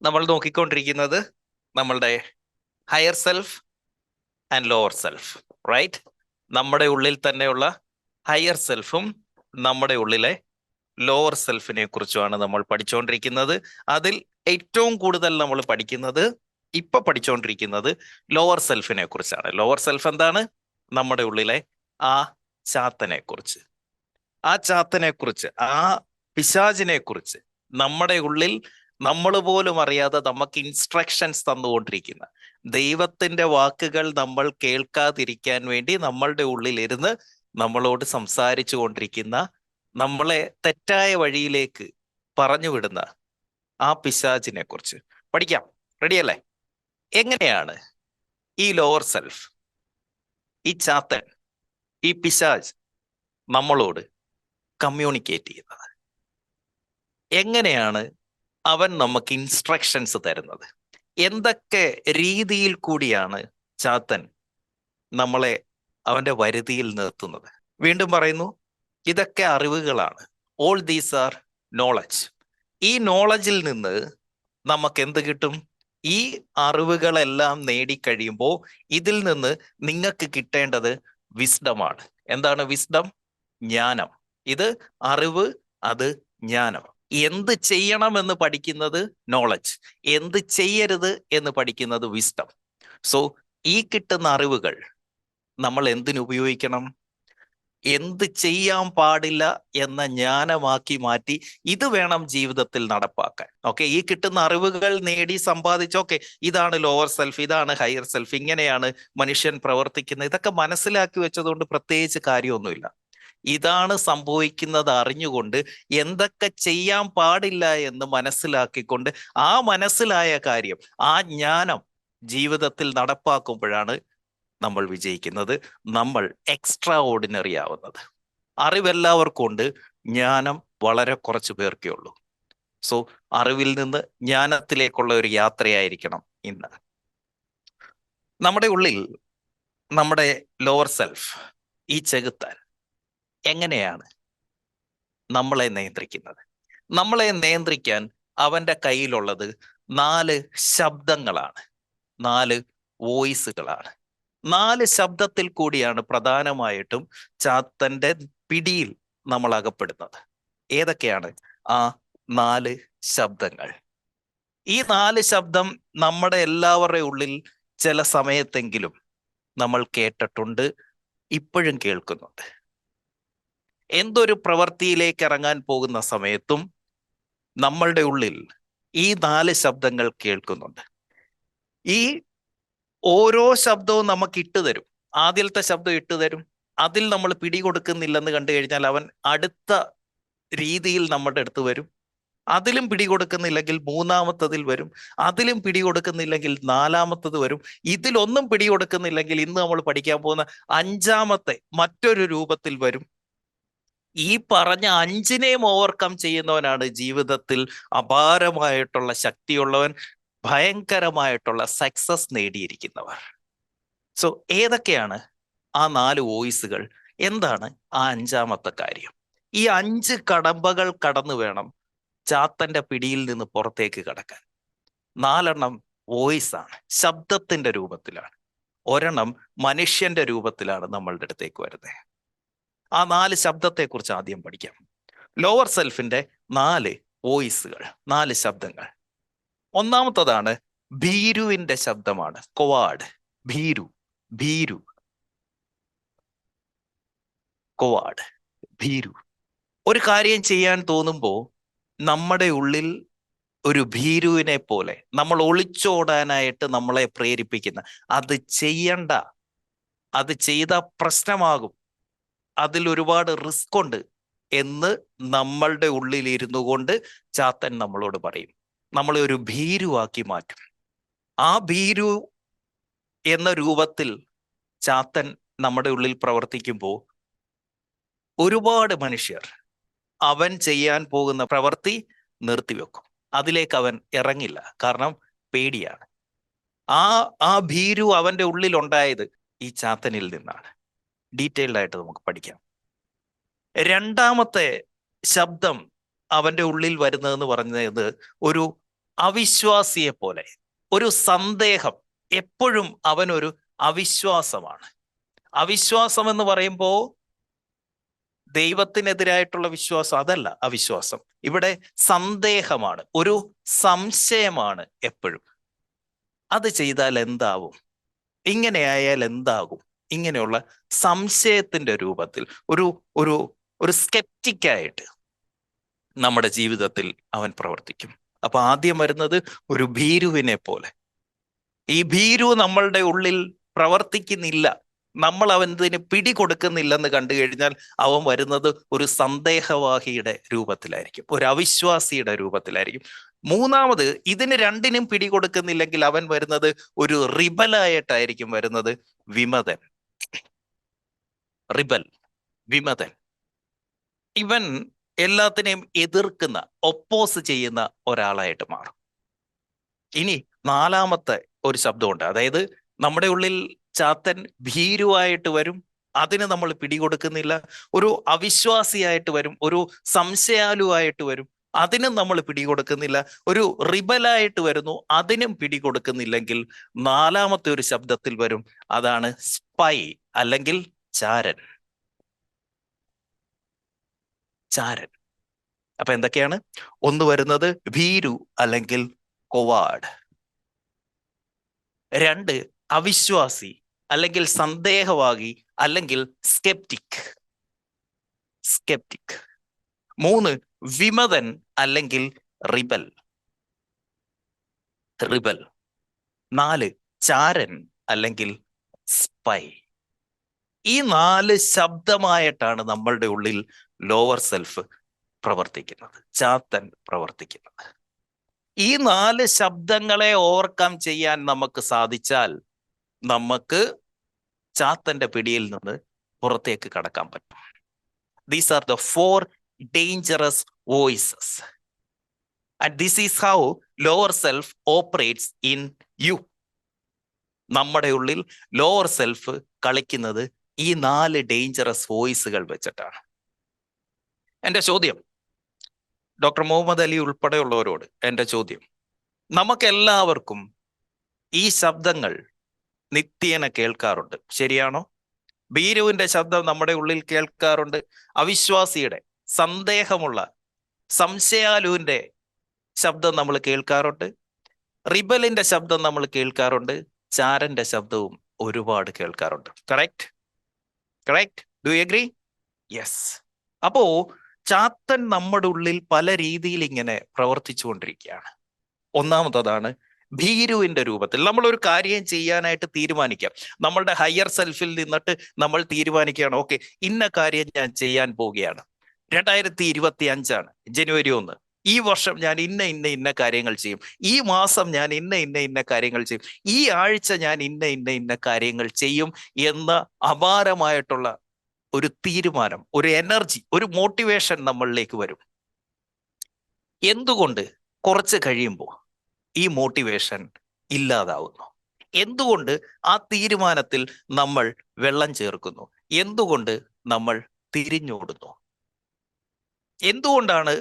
നമ്മൾ നോക്കിക്കൊണ്ടിരിക്കുന്നത് നമ്മളുടെ higher self and lower self, right? നമ്മുടെ ഉള്ളിൽ തന്നെയുള്ള ഹയർ സെൽഫും നമ്മുടെ ഉള്ളിലെ ലോവർ സെൽഫിനെ കുറിച്ചുമാണ് നമ്മൾ പഠിച്ചുകൊണ്ടിരിക്കുന്നത്. അതിൽ ഏറ്റവും കൂടുതൽ നമ്മൾ പഠിച്ചുകൊണ്ടിരിക്കുന്നത് ലോവർ സെൽഫിനെ കുറിച്ചാണ്. ലോവർ സെൽഫ് എന്താണ്? നമ്മുടെ ഉള്ളിലെ ആ ചാത്തനെ കുറിച്ച്, ആ പിശാചിനെ കുറിച്ച്, നമ്മുടെ ഉള്ളിൽ നമ്മൾ പോലും അറിയാതെ നമുക്ക് ഇൻസ്ട്രക്ഷൻസ് തന്നുകൊണ്ടിരിക്കുന്ന, ദൈവത്തിന്റെ വാക്കുകൾ നമ്മൾ കേൾക്കാതിരിക്കാൻ വേണ്ടി നമ്മളുടെ ഉള്ളിൽ ഇരുന്ന് നമ്മളോട് സംസാരിച്ചു കൊണ്ടിരിക്കുന്ന, നമ്മളെ തെറ്റായ വഴിയിലേക്ക് പറഞ്ഞു വിടുന്ന ആ പിശാചിനെ കുറിച്ച് പഠിക്കാം. റെഡിയല്ലേ? എങ്ങനെയാണ് ഈ ലോവർ സെൽഫ്, ഈ ചാത്തൻ, ഈ പിശാച് നമ്മളോട് കമ്മ്യൂണിക്കേറ്റ് ചെയ്യുന്നത്? എങ്ങനെയാണ് അവൻ നമുക്ക് ഇൻസ്ട്രക്ഷൻസ് തരുന്നത്? എന്തൊക്കെ രീതിയിൽ കൂടിയാണ് ചാത്തൻ നമ്മളെ അവന്റെ വരുതിയിൽ നിർത്തുന്നത്? വീണ്ടും പറയുന്നു, ഇതൊക്കെ അറിവുകളാണ്. All these are knowledge. ഈ നോളജിൽ നിന്ന് നമുക്ക് എന്ത് കിട്ടും? ഈ അറിവുകളെല്ലാം നേടിക്കഴിയുമ്പോൾ ഇതിൽ നിന്ന് നിങ്ങൾക്ക് കിട്ടേണ്ടത് വിസ്ഡമാണ്. എന്താണ് വിസ്ഡം? ജ്ഞാനം. ഇത് അറിവ്, അത് ജ്ഞാനം. എന്ത് ചെയ്യണമെന്ന് പഠിക്കുന്നത് നോളജ്, എന്ത് ചെയ്യരുത് എന്ന് പഠിക്കുന്നത് വിസ്ഡം. സോ ഈ കിട്ടുന്ന അറിവുകൾ നമ്മൾ എന്തിനുപയോഗിക്കണം? എന്ത് ചെയ്യാൻ പാടില്ല എന്ന ജ്ഞാനമാക്കി മാറ്റി ഇത് വേണം ജീവിതത്തിൽ നടപ്പാക്കാൻ. ഓക്കെ, ഈ കിട്ടുന്ന അറിവുകൾ നേടി സമ്പാദിച്ച്, ഓക്കെ, ഇതാണ് ലോവർ സെൽഫ്, ഇതാണ് ഹയർ സെൽഫ്, ഇങ്ങനെയാണ് മനുഷ്യൻ പ്രവർത്തിക്കുന്നത്, ഇതൊക്കെ മനസ്സിലാക്കി വെച്ചതുകൊണ്ട് പ്രത്യേകിച്ച് കാര്യമൊന്നുമില്ല. ഇതാണ് സംഭവിക്കുന്നത് അറിഞ്ഞുകൊണ്ട് എന്തൊക്കെ ചെയ്യാൻ പാടില്ല എന്ന് മനസ്സിലാക്കിക്കൊണ്ട് ആ മനസ്സിലായ കാര്യം, ആ ജ്ഞാനം ജീവിതത്തിൽ നടപ്പാക്കുമ്പോഴാണ് നമ്മൾ വിജയിക്കുന്നത്, നമ്മൾ എക്സ്ട്രാ ഓർഡിനറി ആവുന്നത്. അറിവെല്ലാവർക്കും ഉണ്ട്, ജ്ഞാനം വളരെ കുറച്ച് പേർക്കേ ഉള്ളൂ. സോ അറിവിൽ നിന്ന് ജ്ഞാനത്തിലേക്കുള്ള ഒരു യാത്രയായിരിക്കണം ഇന്ന്. നമ്മുടെ ഉള്ളിൽ നമ്മുടെ ലോവർ സെൽഫ്, ഈ ചെകുത്താൻ എങ്ങനെയാണ് നമ്മളെ നിയന്ത്രിക്കുന്നത്? നമ്മളെ നിയന്ത്രിക്കാൻ അവന്റെ കയ്യിലുള്ളത് 4 ശബ്ദങ്ങളാണ്, 4 വോയിസുകളാണ്. 4 ശബ്ദത്തിൽ കൂടിയാണ് പ്രധാനമായിട്ടും ചാത്തന്റെ പിടിയിൽ നമ്മൾ അകപ്പെടുന്നത്. ഏതൊക്കെയാണ് ആ 4 ശബ്ദങ്ങൾ? ഈ 4 ശബ്ദം നമ്മുടെ എല്ലാവരുടെ ഉള്ളിൽ ചില സമയത്തെങ്കിലും നമ്മൾ കേട്ടിട്ടുണ്ട്, ഇപ്പോഴും കേൾക്കുന്നുണ്ട്. എന്തൊരു പ്രവൃത്തിയിലേക്ക് ഇറങ്ങാൻ പോകുന്ന സമയത്തും നമ്മളുടെ ഉള്ളിൽ ഈ 4 ശബ്ദങ്ങൾ കേൾക്കുന്നുണ്ട്. ഈ ഓരോ ശബ്ദവും നമുക്ക് ഇട്ടുതരും. ആദ്യത്തെ ശബ്ദം ഇട്ടുതരും, അതിൽ നമ്മൾ പിടികൊടുക്കുന്നില്ലെന്ന് കണ്ടു കഴിഞ്ഞാൽ അവൻ അടുത്ത രീതിയിൽ നമ്മുടെ അടുത്ത് വരും. അതിലും പിടികൊടുക്കുന്നില്ലെങ്കിൽ 3-മത്തതിൽ വരും. അതിലും പിടികൊടുക്കുന്നില്ലെങ്കിൽ 4-മത്തത് വരും. ഇതിലൊന്നും പിടികൊടുക്കുന്നില്ലെങ്കിൽ ഇന്ന് നമ്മൾ പഠിക്കാൻ പോകുന്ന 5-മത്തെ മറ്റൊരു രൂപത്തിൽ വരും. ഈ പറഞ്ഞ 5നെയും ഓവർകം ചെയ്യുന്നവനാണ് ജീവിതത്തിൽ അപാരമായിട്ടുള്ള ശക്തിയുള്ളവൻ, ഭയങ്കരമായിട്ടുള്ള സക്സസ് നേടിയിരിക്കുന്നവർ. സോ ഏതൊക്കെയാണ് ആ 4 വോയിസുകൾ? എന്താണ് ആ 5-മത്തെ കാര്യം? ഈ 5 കടമ്പകൾ കടന്നു വേണം ചാത്തന്റെ പിടിയിൽ നിന്ന് പുറത്തേക്ക് കടക്കാൻ. 4 വോയിസ് ആണ്, ശബ്ദത്തിന്റെ രൂപത്തിലാണ്. 1 മനുഷ്യന്റെ രൂപത്തിലാണ് നമ്മളുടെ അടുത്തേക്ക് വരുന്നത്. ആ 4 ശബ്ദത്തെക്കുറിച്ച് ആദ്യം പഠിക്കാം. ലോവർ സെൽഫിന്റെ 4 വോയിസുകൾ, 4 ശബ്ദങ്ങൾ. ഒന്നാമത്തതാണ് ഭീരുവിന്റെ ശബ്ദമാണ്. കൊവാഡ്, ഭീരു, ഭീരു, കൊവാഡ്, ഭീരു. ഒരു കാര്യം ചെയ്യാൻ തോന്നുമ്പോൾ നമ്മുടെ ഉള്ളിൽ ഒരു ഭീരുവിനെ പോലെ നമ്മൾ ഒളിച്ചോടാനായിട്ട് നമ്മളെ പ്രേരിപ്പിക്കുന്ന, അത് ചെയ്യണ്ട, അത് ചെയ്ത പ്രശ്നമാകും, അതിൽ ഒരുപാട് റിസ്ക് ഉണ്ട് എന്ന് നമ്മളുടെ ഉള്ളിൽ ഇരുന്നു കൊണ്ട് ചാത്തൻ നമ്മളോട് പറയും. നമ്മളെ ഒരു ഭീരുവാക്കി മാറ്റും. ആ ഭീരു എന്ന രൂപത്തിൽ ചാത്തൻ നമ്മുടെ ഉള്ളിൽ പ്രവർത്തിക്കുമ്പോൾ ഒരുപാട് മനുഷ്യർ അവൻ ചെയ്യാൻ പോകുന്ന പ്രവൃത്തി നിർത്തിവെക്കും. അതിലേക്ക് അവൻ ഇറങ്ങില്ല, കാരണം പേടിയാണ്. ആ ആ ഭീരു അവന്റെ ഉള്ളിൽ ഉണ്ടായത് ഈ ചാത്തനിൽ നിന്നാണ്. ഡീറ്റെയിൽഡ് ആയിട്ട് നമുക്ക് പഠിക്കാം. 2-മത്തെ ശബ്ദം അവന്റെ ഉള്ളിൽ വരുന്നതെന്ന് പറഞ്ഞത് ഒരു അവിശ്വാസിയെ പോലെ, ഒരു സന്ദേഹം. എപ്പോഴും അവനൊരു അവിശ്വാസമാണ്. അവിശ്വാസം എന്ന് പറയുമ്പോൾ ദൈവത്തിനെതിരായിട്ടുള്ള വിശ്വാസം അതല്ല അവിശ്വാസം. ഇവിടെ സന്ദേഹമാണ്, ഒരു സംശയമാണ് എപ്പോഴും. അത് ചെയ്താൽ എന്താവും, ഇങ്ങനെ ആയാൽ എന്താകും, ഇങ്ങനെയുള്ള സംശയത്തിന്റെ രൂപത്തിൽ ഒരു ഒരു ഒരു സ്കെപ്റ്റിക്കായിട്ട് നമ്മുടെ ജീവിതത്തിൽ അവൻ പ്രവർത്തിക്കും. അപ്പൊ ആദ്യം വരുന്നത് ഒരു ഭീരുവിനെ പോലെ. ഈ ഭീരു നമ്മളുടെ ഉള്ളിൽ പ്രവർത്തിക്കുന്നില്ല, നമ്മൾ അവന് പിടികൊടുക്കുന്നില്ലെന്ന് കണ്ടു കഴിഞ്ഞാൽ അവൻ വരുന്നത് ഒരു സന്ദേഹവാഹിയുടെ രൂപത്തിലായിരിക്കും, ഒരു അവിശ്വാസിയുടെ രൂപത്തിലായിരിക്കും. മൂന്നാമത്, ഇതിന് രണ്ടിനും പിടികൊടുക്കുന്നില്ലെങ്കിൽ അവൻ വരുന്നത് ഒരു റിബലായിട്ടായിരിക്കും വരുന്നത്. വിമതൻ, റിബൽ, വിമതൻ. ഇവൻ എല്ലാത്തിനെയും എതിർക്കുന്ന, ഒപ്പോസ് ചെയ്യുന്ന ഒരാളായിട്ട് മാറും. ഇനി നാലാമത്തെ ഒരു ശബ്ദമുണ്ട്. അതായത് നമ്മുടെ ഉള്ളിൽ ചാത്തൻ ഭീരുവായിട്ട് വരും, അതിന് നമ്മൾ പിടികൊടുക്കുന്നില്ല. ഒരു അവിശ്വാസിയായിട്ട് വരും, ഒരു സംശയാലുവായിട്ട് വരും, അതിനും നമ്മൾ പിടികൊടുക്കുന്നില്ല. ഒരു റിബലായിട്ട് വരുന്നു, അതിനും പിടികൊടുക്കുന്നില്ലെങ്കിൽ നാലാമത്തെ ഒരു ശബ്ദത്തിൽ വരും. അതാണ് സ്പൈ അല്ലെങ്കിൽ ചാരൻ. ചാരൻ. അപ്പൊ എന്തൊക്കെയാണ്? ഒന്ന് വരുന്നത് ഭീരു അല്ലെങ്കിൽ കൊവാഡ്. രണ്ട്, അവിശ്വാസി അല്ലെങ്കിൽ സന്ദേഹവാദി അല്ലെങ്കിൽ സ്കെപ്റ്റിക്. സ്കെപ്റ്റിക്. മൂന്ന്, വിമതൻ അല്ലെങ്കിൽ റിബൽ. റിബൽ. നാല്, ചാരൻ അല്ലെങ്കിൽ സ്പൈ. ഈ നാല് ശബ്ദമായിട്ടാണ് നമ്മളുടെ ഉള്ളിൽ ലോവർ സെൽഫ് പ്രവർത്തിക്കുന്നത്, ചാത്തൻ പ്രവർത്തിക്കുന്നത്. ഈ നാല് ശബ്ദങ്ങളെ ഓവർകം ചെയ്യാൻ നമുക്ക് സാധിച്ചാൽ നമുക്ക് ചാത്തന്റെ പിടിയിൽ നിന്ന് പുറത്തേക്ക് കടക്കാൻ പറ്റും. These are the 4 dangerous voices. And this is how lower self operates in you. നമ്മുടെ ഉള്ളിൽ ലോവർ സെൽഫ് കളിക്കുന്നത് ഈ 4 ഡേഞ്ചറസ് വോയിസുകൾ വെച്ചിട്ടാണ്. എൻ്റെ ചോദ്യം, ഡോക്ടർ മുഹമ്മദ് അലി ഉൾപ്പെടെയുള്ളവരോട് എൻ്റെ ചോദ്യം, നമുക്കെല്ലാവർക്കും ഈ ശബ്ദങ്ങൾ നിത്യേന കേൾക്കാറുണ്ട്, ശരിയാണോ? ഭീരുവിന്റെ ശബ്ദം നമ്മുടെ ഉള്ളിൽ കേൾക്കാറുണ്ട്, അവിശ്വാസിയുടെ, സന്ദേഹമുള്ള, സംശയാലുവിന്റെ ശബ്ദം നമ്മൾ കേൾക്കാറുണ്ട്, റിബലിന്റെ ശബ്ദം നമ്മൾ കേൾക്കാറുണ്ട്, ചാരന്റെ ശബ്ദവും ഒരുപാട് കേൾക്കാറുണ്ട്. Correct? Correct? Do you agree? Yes. അപ്പോ ചാത്തൻ നമ്മുടെ ഉള്ളിൽ പല രീതിയിൽ ഇങ്ങനെ പ്രവർത്തിച്ചുകൊണ്ടിരിക്കുകയാണ്. ഒന്നാമത്തതാണ് ഭീരുവിന്റെ രൂപത്തിൽ. നമ്മൾ ഒരു കാര്യം ചെയ്യാനായിട്ട് തീരുമാനിക്കാം. നമ്മളുടെ ഹയർ സെൽഫിൽ നിന്നിട്ട് നമ്മൾ തീരുമാനിക്കുകയാണ്, ഓക്കെ, ഇന്ന കാര്യം ഞാൻ ചെയ്യാൻ പോവുകയാണ്. 2025 ജനുവരി 1, ഈ വർഷം ഞാൻ ഇന്ന ഇന്ന ഇന്ന കാര്യങ്ങൾ ചെയ്യും, ഈ മാസം ഞാൻ ഇന്ന ഇന്ന ഇന്ന കാര്യങ്ങൾ ചെയ്യും, ഈ ആഴ്ച ഞാൻ ഇന്ന ഇന്ന ഇന്ന കാര്യങ്ങൾ ചെയ്യും എന്ന അപാരമായിട്ടുള്ള ഒരു തീരുമാനം, ഒരു എനർജി, ഒരു മോട്ടിവേഷൻ നമ്മളിലേക്ക് വരും. എന്തുകൊണ്ട് കുറച്ച് കഴിയുമ്പോൾ ഈ മോട്ടിവേഷൻ ഇല്ലാതാവുന്നു? എന്തുകൊണ്ട് ആ തീരുമാനത്തിൽ നമ്മൾ വെള്ളം ചേർക്കുന്നു? എന്തുകൊണ്ട് നമ്മൾ തിരിഞ്ഞോടുന്നു? എന്തുകൊണ്ടാണ്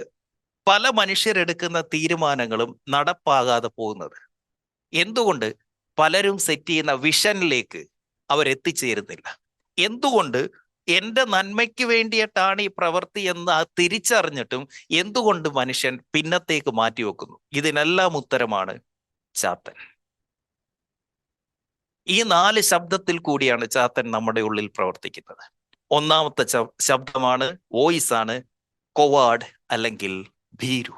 പല മനുഷ്യരെടുക്കുന്ന തീരുമാനങ്ങളും നടപ്പാകാതെ പോകുന്നത്? എന്തുകൊണ്ട് പലരും സെറ്റ് ചെയ്യുന്ന വിഷനിലേക്ക് അവരെത്തിച്ചേരുന്നില്ല? എന്തുകൊണ്ട് എൻ്റെ നന്മയ്ക്ക് വേണ്ടിയിട്ടാണ് ഈ പ്രവൃത്തി എന്ന് തിരിച്ചറിഞ്ഞിട്ടും എന്തുകൊണ്ട് മനുഷ്യൻ പിന്നത്തേക്ക് മാറ്റിവെക്കുന്നു? ഇതിനെല്ലാം ഉത്തരമാണ് ചാത്തൻ. ഈ 4 ശബ്ദത്തിൽ കൂടിയാണ് ചാത്തൻ നമ്മുടെ ഉള്ളിൽ പ്രവർത്തിക്കുന്നത്. ഒന്നാമത്തെ ശബ്ദമാണ്, വോയിസ് ആണ്, കൊവാഡ് അല്ലെങ്കിൽ ഭീരു.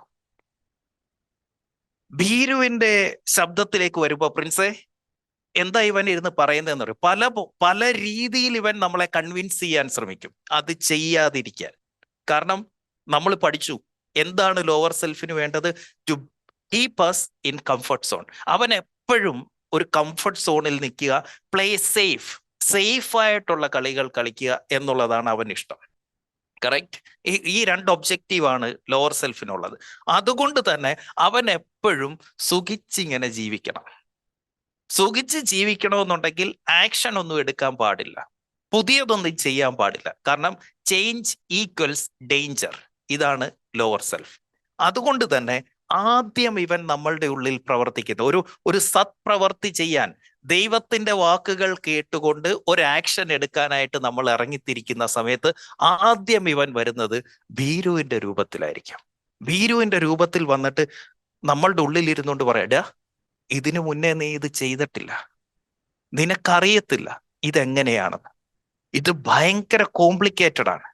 ഭീരുവിന്റെ ശബ്ദത്തിലേക്ക് വരുമ്പോ പ്രിൻസേ, എന്താ ഇവൻ ഇരുന്ന് പറയുന്നതെന്ന് പറയും. പല രീതിയിൽ ഇവൻ നമ്മളെ കൺവിൻസ് ചെയ്യാൻ ശ്രമിക്കും അത് ചെയ്യാതിരിക്കാൻ. കാരണം നമ്മൾ പഠിച്ചു എന്താണ് ലോവർ സെൽഫിന് വേണ്ടത്? To keep us in comfort zone. അവൻ എപ്പോഴും ഒരു കംഫർട്ട് സോണിൽ നിൽക്കുക, പ്ലേ സേഫ് ആയിട്ടുള്ള കളികൾ കളിക്കുക എന്നുള്ളതാണ് അവൻ ഇഷ്ടം. കറക്റ്റ്? ഈ 2 ഒബ്ജക്റ്റീവാണ് ലോവർ സെൽഫിനുള്ളത്. അതുകൊണ്ട് തന്നെ അവൻ എപ്പോഴും സുഖിച്ചിങ്ങനെ ജീവിക്കണം. സുഖിച്ച് ജീവിക്കണമെന്നുണ്ടെങ്കിൽ ആക്ഷൻ ഒന്നും എടുക്കാൻ പാടില്ല, പുതിയതൊന്നും ചെയ്യാൻ പാടില്ല. കാരണം ചേഞ്ച് ഈക്വൽസ് ഡേഞ്ചർ. ഇതാണ് ലോവർ സെൽഫ്. അതുകൊണ്ട് തന്നെ ആദ്യം ഇവൻ നമ്മളുടെ ഉള്ളിൽ പ്രവർത്തിക്കുന്നത് ഒരു സത്പ്രവർത്തി ചെയ്യാൻ, ദൈവത്തിന്റെ വാക്കുകൾ കേട്ടുകൊണ്ട് ഒരു ആക്ഷൻ എടുക്കാനായിട്ട് നമ്മൾ ഇറങ്ങിത്തിരിക്കുന്ന സമയത്ത് ആദ്യം ഇവൻ വരുന്നത് ഭീരുവിന്റെ രൂപത്തിലായിരിക്കും. ഭീരുവിന്റെ രൂപത്തിൽ വന്നിട്ട് നമ്മളുടെ ഉള്ളിൽ ഇരുന്നുകൊണ്ട് പറയാ, ഇതിനു മുന്നേ നീ ഇത് ചെയ്തിട്ടില്ല, നിനക്കറിയത്തില്ല ഇതെങ്ങനെയാണെന്ന്, ഇത് ഭയങ്കര കോംപ്ലിക്കേറ്റഡ് ആണ്.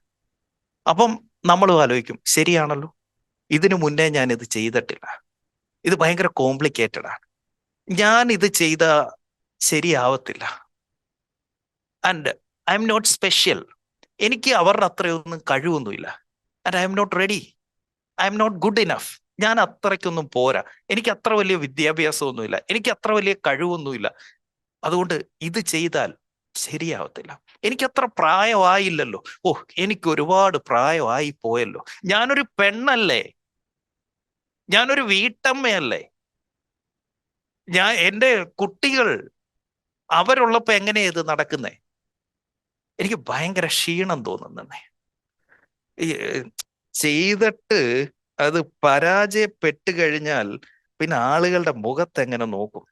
അപ്പം നമ്മൾ ആലോചിക്കും, ശരിയാണല്ലോ, ഇതിനു മുന്നേ ഞാൻ ഇത് ചെയ്തിട്ടില്ല, ഇത് ഭയങ്കര കോംപ്ലിക്കേറ്റഡ് ആണ്, ഞാൻ ഇത് ചെയ്ത ശരിയാവത്തില്ല, and I am not special, എനിക്ക് അവരുടെ അത്രയൊന്നും കഴിവൊന്നുമില്ല, and I am not ready, I am not good enough, ഞാൻ അത്രയ്ക്കൊന്നും പോരാ, എനിക്ക് അത്ര വലിയ വിദ്യാഭ്യാസമൊന്നുമില്ല, എനിക്ക് അത്ര വലിയ കഴിവൊന്നുമില്ല, അതുകൊണ്ട് ഇത് ചെയ്താൽ ശരിയാവത്തില്ല, എനിക്കത്ര പ്രായമായില്ലല്ലോ, ഓ എനിക്ക് ഒരുപാട് പ്രായമായി പോയല്ലോ, ഞാനൊരു പെണ്ണല്ലേ, ഞാനൊരു വീട്ടമ്മയല്ലേ, എൻ്റെ കുട്ടികൾ അവരുള്ളപ്പോ എങ്ങനെയാ ഇത് നടക്കുന്നേ, എനിക്ക് ഭയങ്കര ക്ഷീണം തോന്നുന്നേ, ഈ ചെയ്തിട്ട് അത് പരാജയപ്പെട്ട് കഴിഞ്ഞാൽ പിന്നെ ആളുകളുടെ മുഖത്ത് എങ്ങനെ നോക്കും,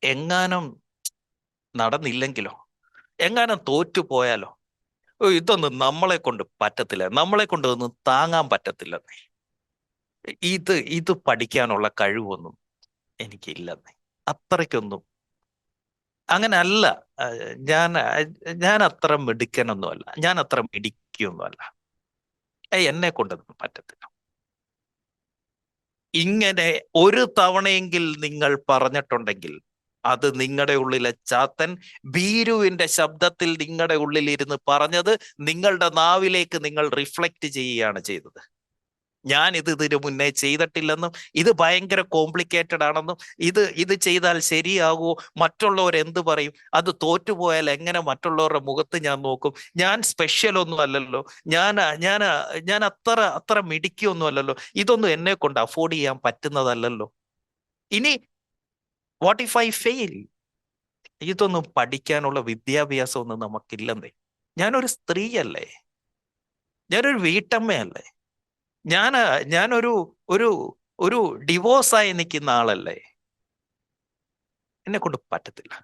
എങ്ങാനും നടന്നില്ലെങ്കിലോ, എങ്ങാനും തോറ്റുപോയാലോ, ഓ ഇതൊന്നും നമ്മളെ കൊണ്ട് പറ്റത്തില്ല, നമ്മളെ കൊണ്ട് ഒന്നും താങ്ങാൻ പറ്റത്തില്ലെന്നേ, ഇത് പഠിക്കാനുള്ള കഴിവൊന്നും എനിക്കില്ലെന്നേ, അത്രയ്ക്കൊന്നും അങ്ങനെ അല്ല. ഞാൻ ഞാൻ അത്ര മിടുക്കനൊന്നുമല്ല, ഞാൻ അത്ര മിടുക്കിയൊന്നുമല്ല, എന്നെ കൊണ്ടൊന്നും പറ്റത്തില്ല. ഇങ്ങനെ ഒരു തവണയെങ്കിൽ നിങ്ങൾ പറഞ്ഞിട്ടുണ്ടെങ്കിൽ അത് നിങ്ങളുടെ ഉള്ളിലെ ചാത്തൻ ഭീരുവിന്റെ ശബ്ദത്തിൽ നിങ്ങളുടെ ഉള്ളിൽ ഇരുന്ന് പറഞ്ഞത് നിങ്ങളുടെ നാവിലേക്ക് നിങ്ങൾ റിഫ്ലക്റ്റ് ചെയ്യുകയാണ് ചെയ്തത്. ഞാൻ ഇതിനു മുന്നേ ചെയ്തിട്ടില്ലെന്നും ഇത് ഭയങ്കര കോംപ്ലിക്കേറ്റഡ് ആണെന്നും ഇത് ചെയ്താൽ ശരിയാകുമോ, മറ്റുള്ളവർ എന്ത് പറയും, അത് തോറ്റുപോയാൽ എങ്ങനെ മറ്റുള്ളവരുടെ മുഖത്ത് ഞാൻ നോക്കും, ഞാൻ സ്പെഷ്യൽ ഒന്നും അല്ലല്ലോ, ഞാൻ ഞാൻ ഞാൻ അത്ര മിടുക്കിയൊന്നും അല്ലല്ലോ, ഇതൊന്നും എന്നെ കൊണ്ട് അഫോർഡ് ചെയ്യാൻ പറ്റുന്നതല്ലല്ലോ, ഇനി വാട്ട് ഇഫ് ഐ ഫെയിൽ, ഇതൊന്നും പഠിക്കാനുള്ള വിദ്യാഭ്യാസം ഒന്നും നമുക്കില്ലെന്നേ, ഞാനൊരു സ്ത്രീയല്ലേ, ഞാനൊരു വീട്ടമ്മയല്ലേ, ഞാൻ ഞാനൊരു ഒരു ഒരു ഡിവോഴ്സായി നിൽക്കുന്ന ആളല്ലേ, എന്നെ കൊണ്ട് പറ്റത്തില്ല.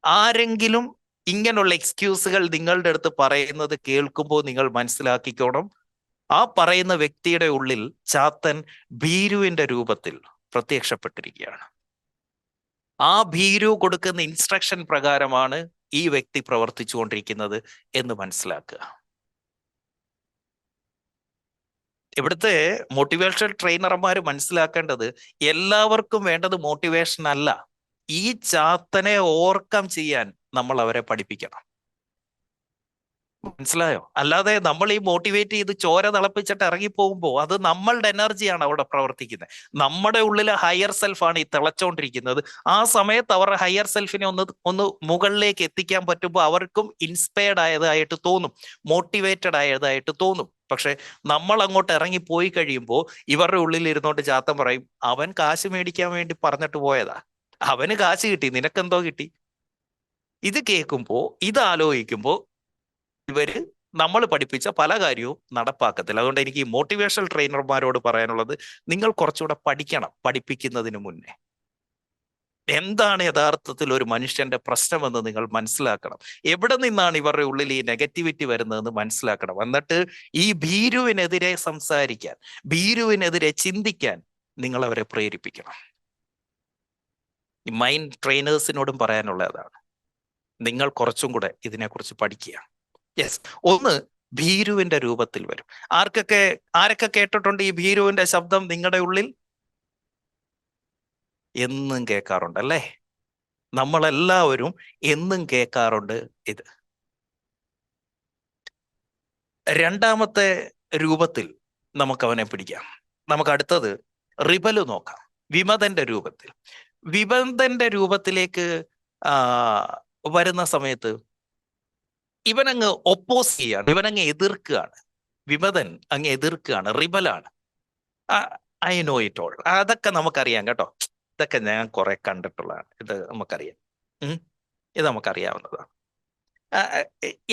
ആരെങ്കിലും ഇങ്ങനെയുള്ള എക്സ്ക്യൂസുകൾ നിങ്ങളുടെ അടുത്ത് പറയുന്നത് കേൾക്കുമ്പോൾ നിങ്ങൾ മനസ്സിലാക്കിക്കോണം, ആ പറയുന്ന വ്യക്തിയുടെ ഉള്ളിൽ ചാത്തൻ ഭീരുവിന്റെ രൂപത്തിൽ പ്രത്യക്ഷപ്പെട്ടിരിക്കുകയാണ്. ആ ഭീരു കൊടുക്കുന്ന ഇൻസ്ട്രക്ഷൻ പ്രകാരമാണ് ഈ വ്യക്തി പ്രവർത്തിച്ചുകൊണ്ടിരിക്കുന്നത് എന്ന് മനസ്സിലാക്കുക. ഇവിടുത്തെ മോട്ടിവേഷൻ ട്രെയിനർമാർ മനസ്സിലാക്കേണ്ടത് എല്ലാവർക്കും വേണ്ടത് മോട്ടിവേഷൻ അല്ല, ഈ ചാത്തനെ ഓവർകം ചെയ്യാൻ നമ്മൾ അവരെ പഠിപ്പിക്കണം. മനസ്സിലായോ? അല്ലാതെ നമ്മൾ ഈ മോട്ടിവേറ്റ് ചെയ്ത് ചോര തിളപ്പിച്ചിട്ട് ഇറങ്ങിപ്പോകുമ്പോൾ അത് നമ്മളുടെ എനർജിയാണ് അവിടെ പ്രവർത്തിക്കുന്നത്, നമ്മുടെ ഉള്ളിലെ ഹയർ സെൽഫാണ് ഈ തിളച്ചോണ്ടിരിക്കുന്നത്. ആ സമയത്ത് അവരുടെ ഹയർ സെൽഫിനെ ഒന്ന് മുകളിലേക്ക് എത്തിക്കാൻ പറ്റുമ്പോൾ അവർക്കും ഇൻസ്പയർഡ് ആയതായിട്ട് തോന്നും, മോട്ടിവേറ്റഡ് ആയതായിട്ട് തോന്നും. പക്ഷെ നമ്മൾ അങ്ങോട്ട് ഇറങ്ങി പോയി കഴിയുമ്പോൾ ഇവരുടെ ഉള്ളിൽ ഇരുന്നോണ്ട് ചാത്തൻ പറയും, അവൻ കാശ് മേടിക്കാൻ വേണ്ടി പറഞ്ഞിട്ട് പോയതാ, അവന് കാശ് കിട്ടി, നിനക്കെന്തോ കിട്ടി. ഇത് കേൾക്കുമ്പോ ഇത് ആലോചിക്കുമ്പോ ഇവര് നമ്മൾ പഠിപ്പിച്ച പല കാര്യവും നടപ്പാക്കത്തില്ല. അതുകൊണ്ട് എനിക്ക് ഈ മോട്ടിവേഷണൽ ട്രെയിനർമാരോട് പറയാനുള്ളത്, നിങ്ങൾ കുറച്ചുകൂടെ പഠിക്കണം, പഠിപ്പിക്കുന്നതിന് മുന്നേ എന്താണ് യഥാർത്ഥത്തിൽ ഒരു മനുഷ്യന്റെ പ്രശ്നമെന്ന് നിങ്ങൾ മനസ്സിലാക്കണം, എവിടെ നിന്നാണ് ഇവരുടെ ഉള്ളിൽ ഈ നെഗറ്റിവിറ്റി വരുന്നതെന്ന് മനസ്സിലാക്കണം. എന്നിട്ട് ഈ ഭീരുവിനെതിരെ സംസാരിക്കാൻ, ഭീരുവിനെതിരെ ചിന്തിക്കാൻ നിങ്ങൾ അവരെ പ്രേരിപ്പിക്കണം. ഈ മൈൻഡ് ട്രെയിനേഴ്സിനോടും പറയാനുള്ള അതാണ്, നിങ്ങൾ കുറച്ചും കൂടെ ഇതിനെക്കുറിച്ച് പഠിക്കുക. യെസ്, ഒന്ന് ഭീരുവിന്റെ രൂപത്തിൽ വരും. ആരൊക്കെ കേട്ടിട്ടുണ്ട് ഈ ഭീരുവിന്റെ ശബ്ദം നിങ്ങളുടെ ഉള്ളിൽ? എന്നും കേൾക്കാറുണ്ട് അല്ലേ? നമ്മളെല്ലാവരും എന്നും കേൾക്കാറുണ്ട് ഇത്. രണ്ടാമത്തെ രൂപത്തിൽ നമുക്ക് അവനെ പിടിക്കാം. നമുക്ക് അടുത്തത് റിബല് നോക്കാം, വിമതന്റെ രൂപത്തിൽ. വിമതന്റെ രൂപത്തിലേക്ക് വരുന്ന സമയത്ത് ഇവനങ്ങ് ഒപ്പോസ് ചെയ്യാണ്, ഇവനങ്ങ് എതിർക്കുകയാണ്, വിമതൻ അങ്ങ് എതിർക്കുകയാണ്, റിബലാണ്. ഐ നോ ഇറ്റ് ഓൾ, അതൊക്കെ നമുക്കറിയാം കേട്ടോ, ഇതൊക്കെ ഞാൻ കുറെ കണ്ടിട്ടുള്ളതാണ്, ഇത് നമുക്കറിയാം, ഇത് നമുക്കറിയാവുന്നതാണ്.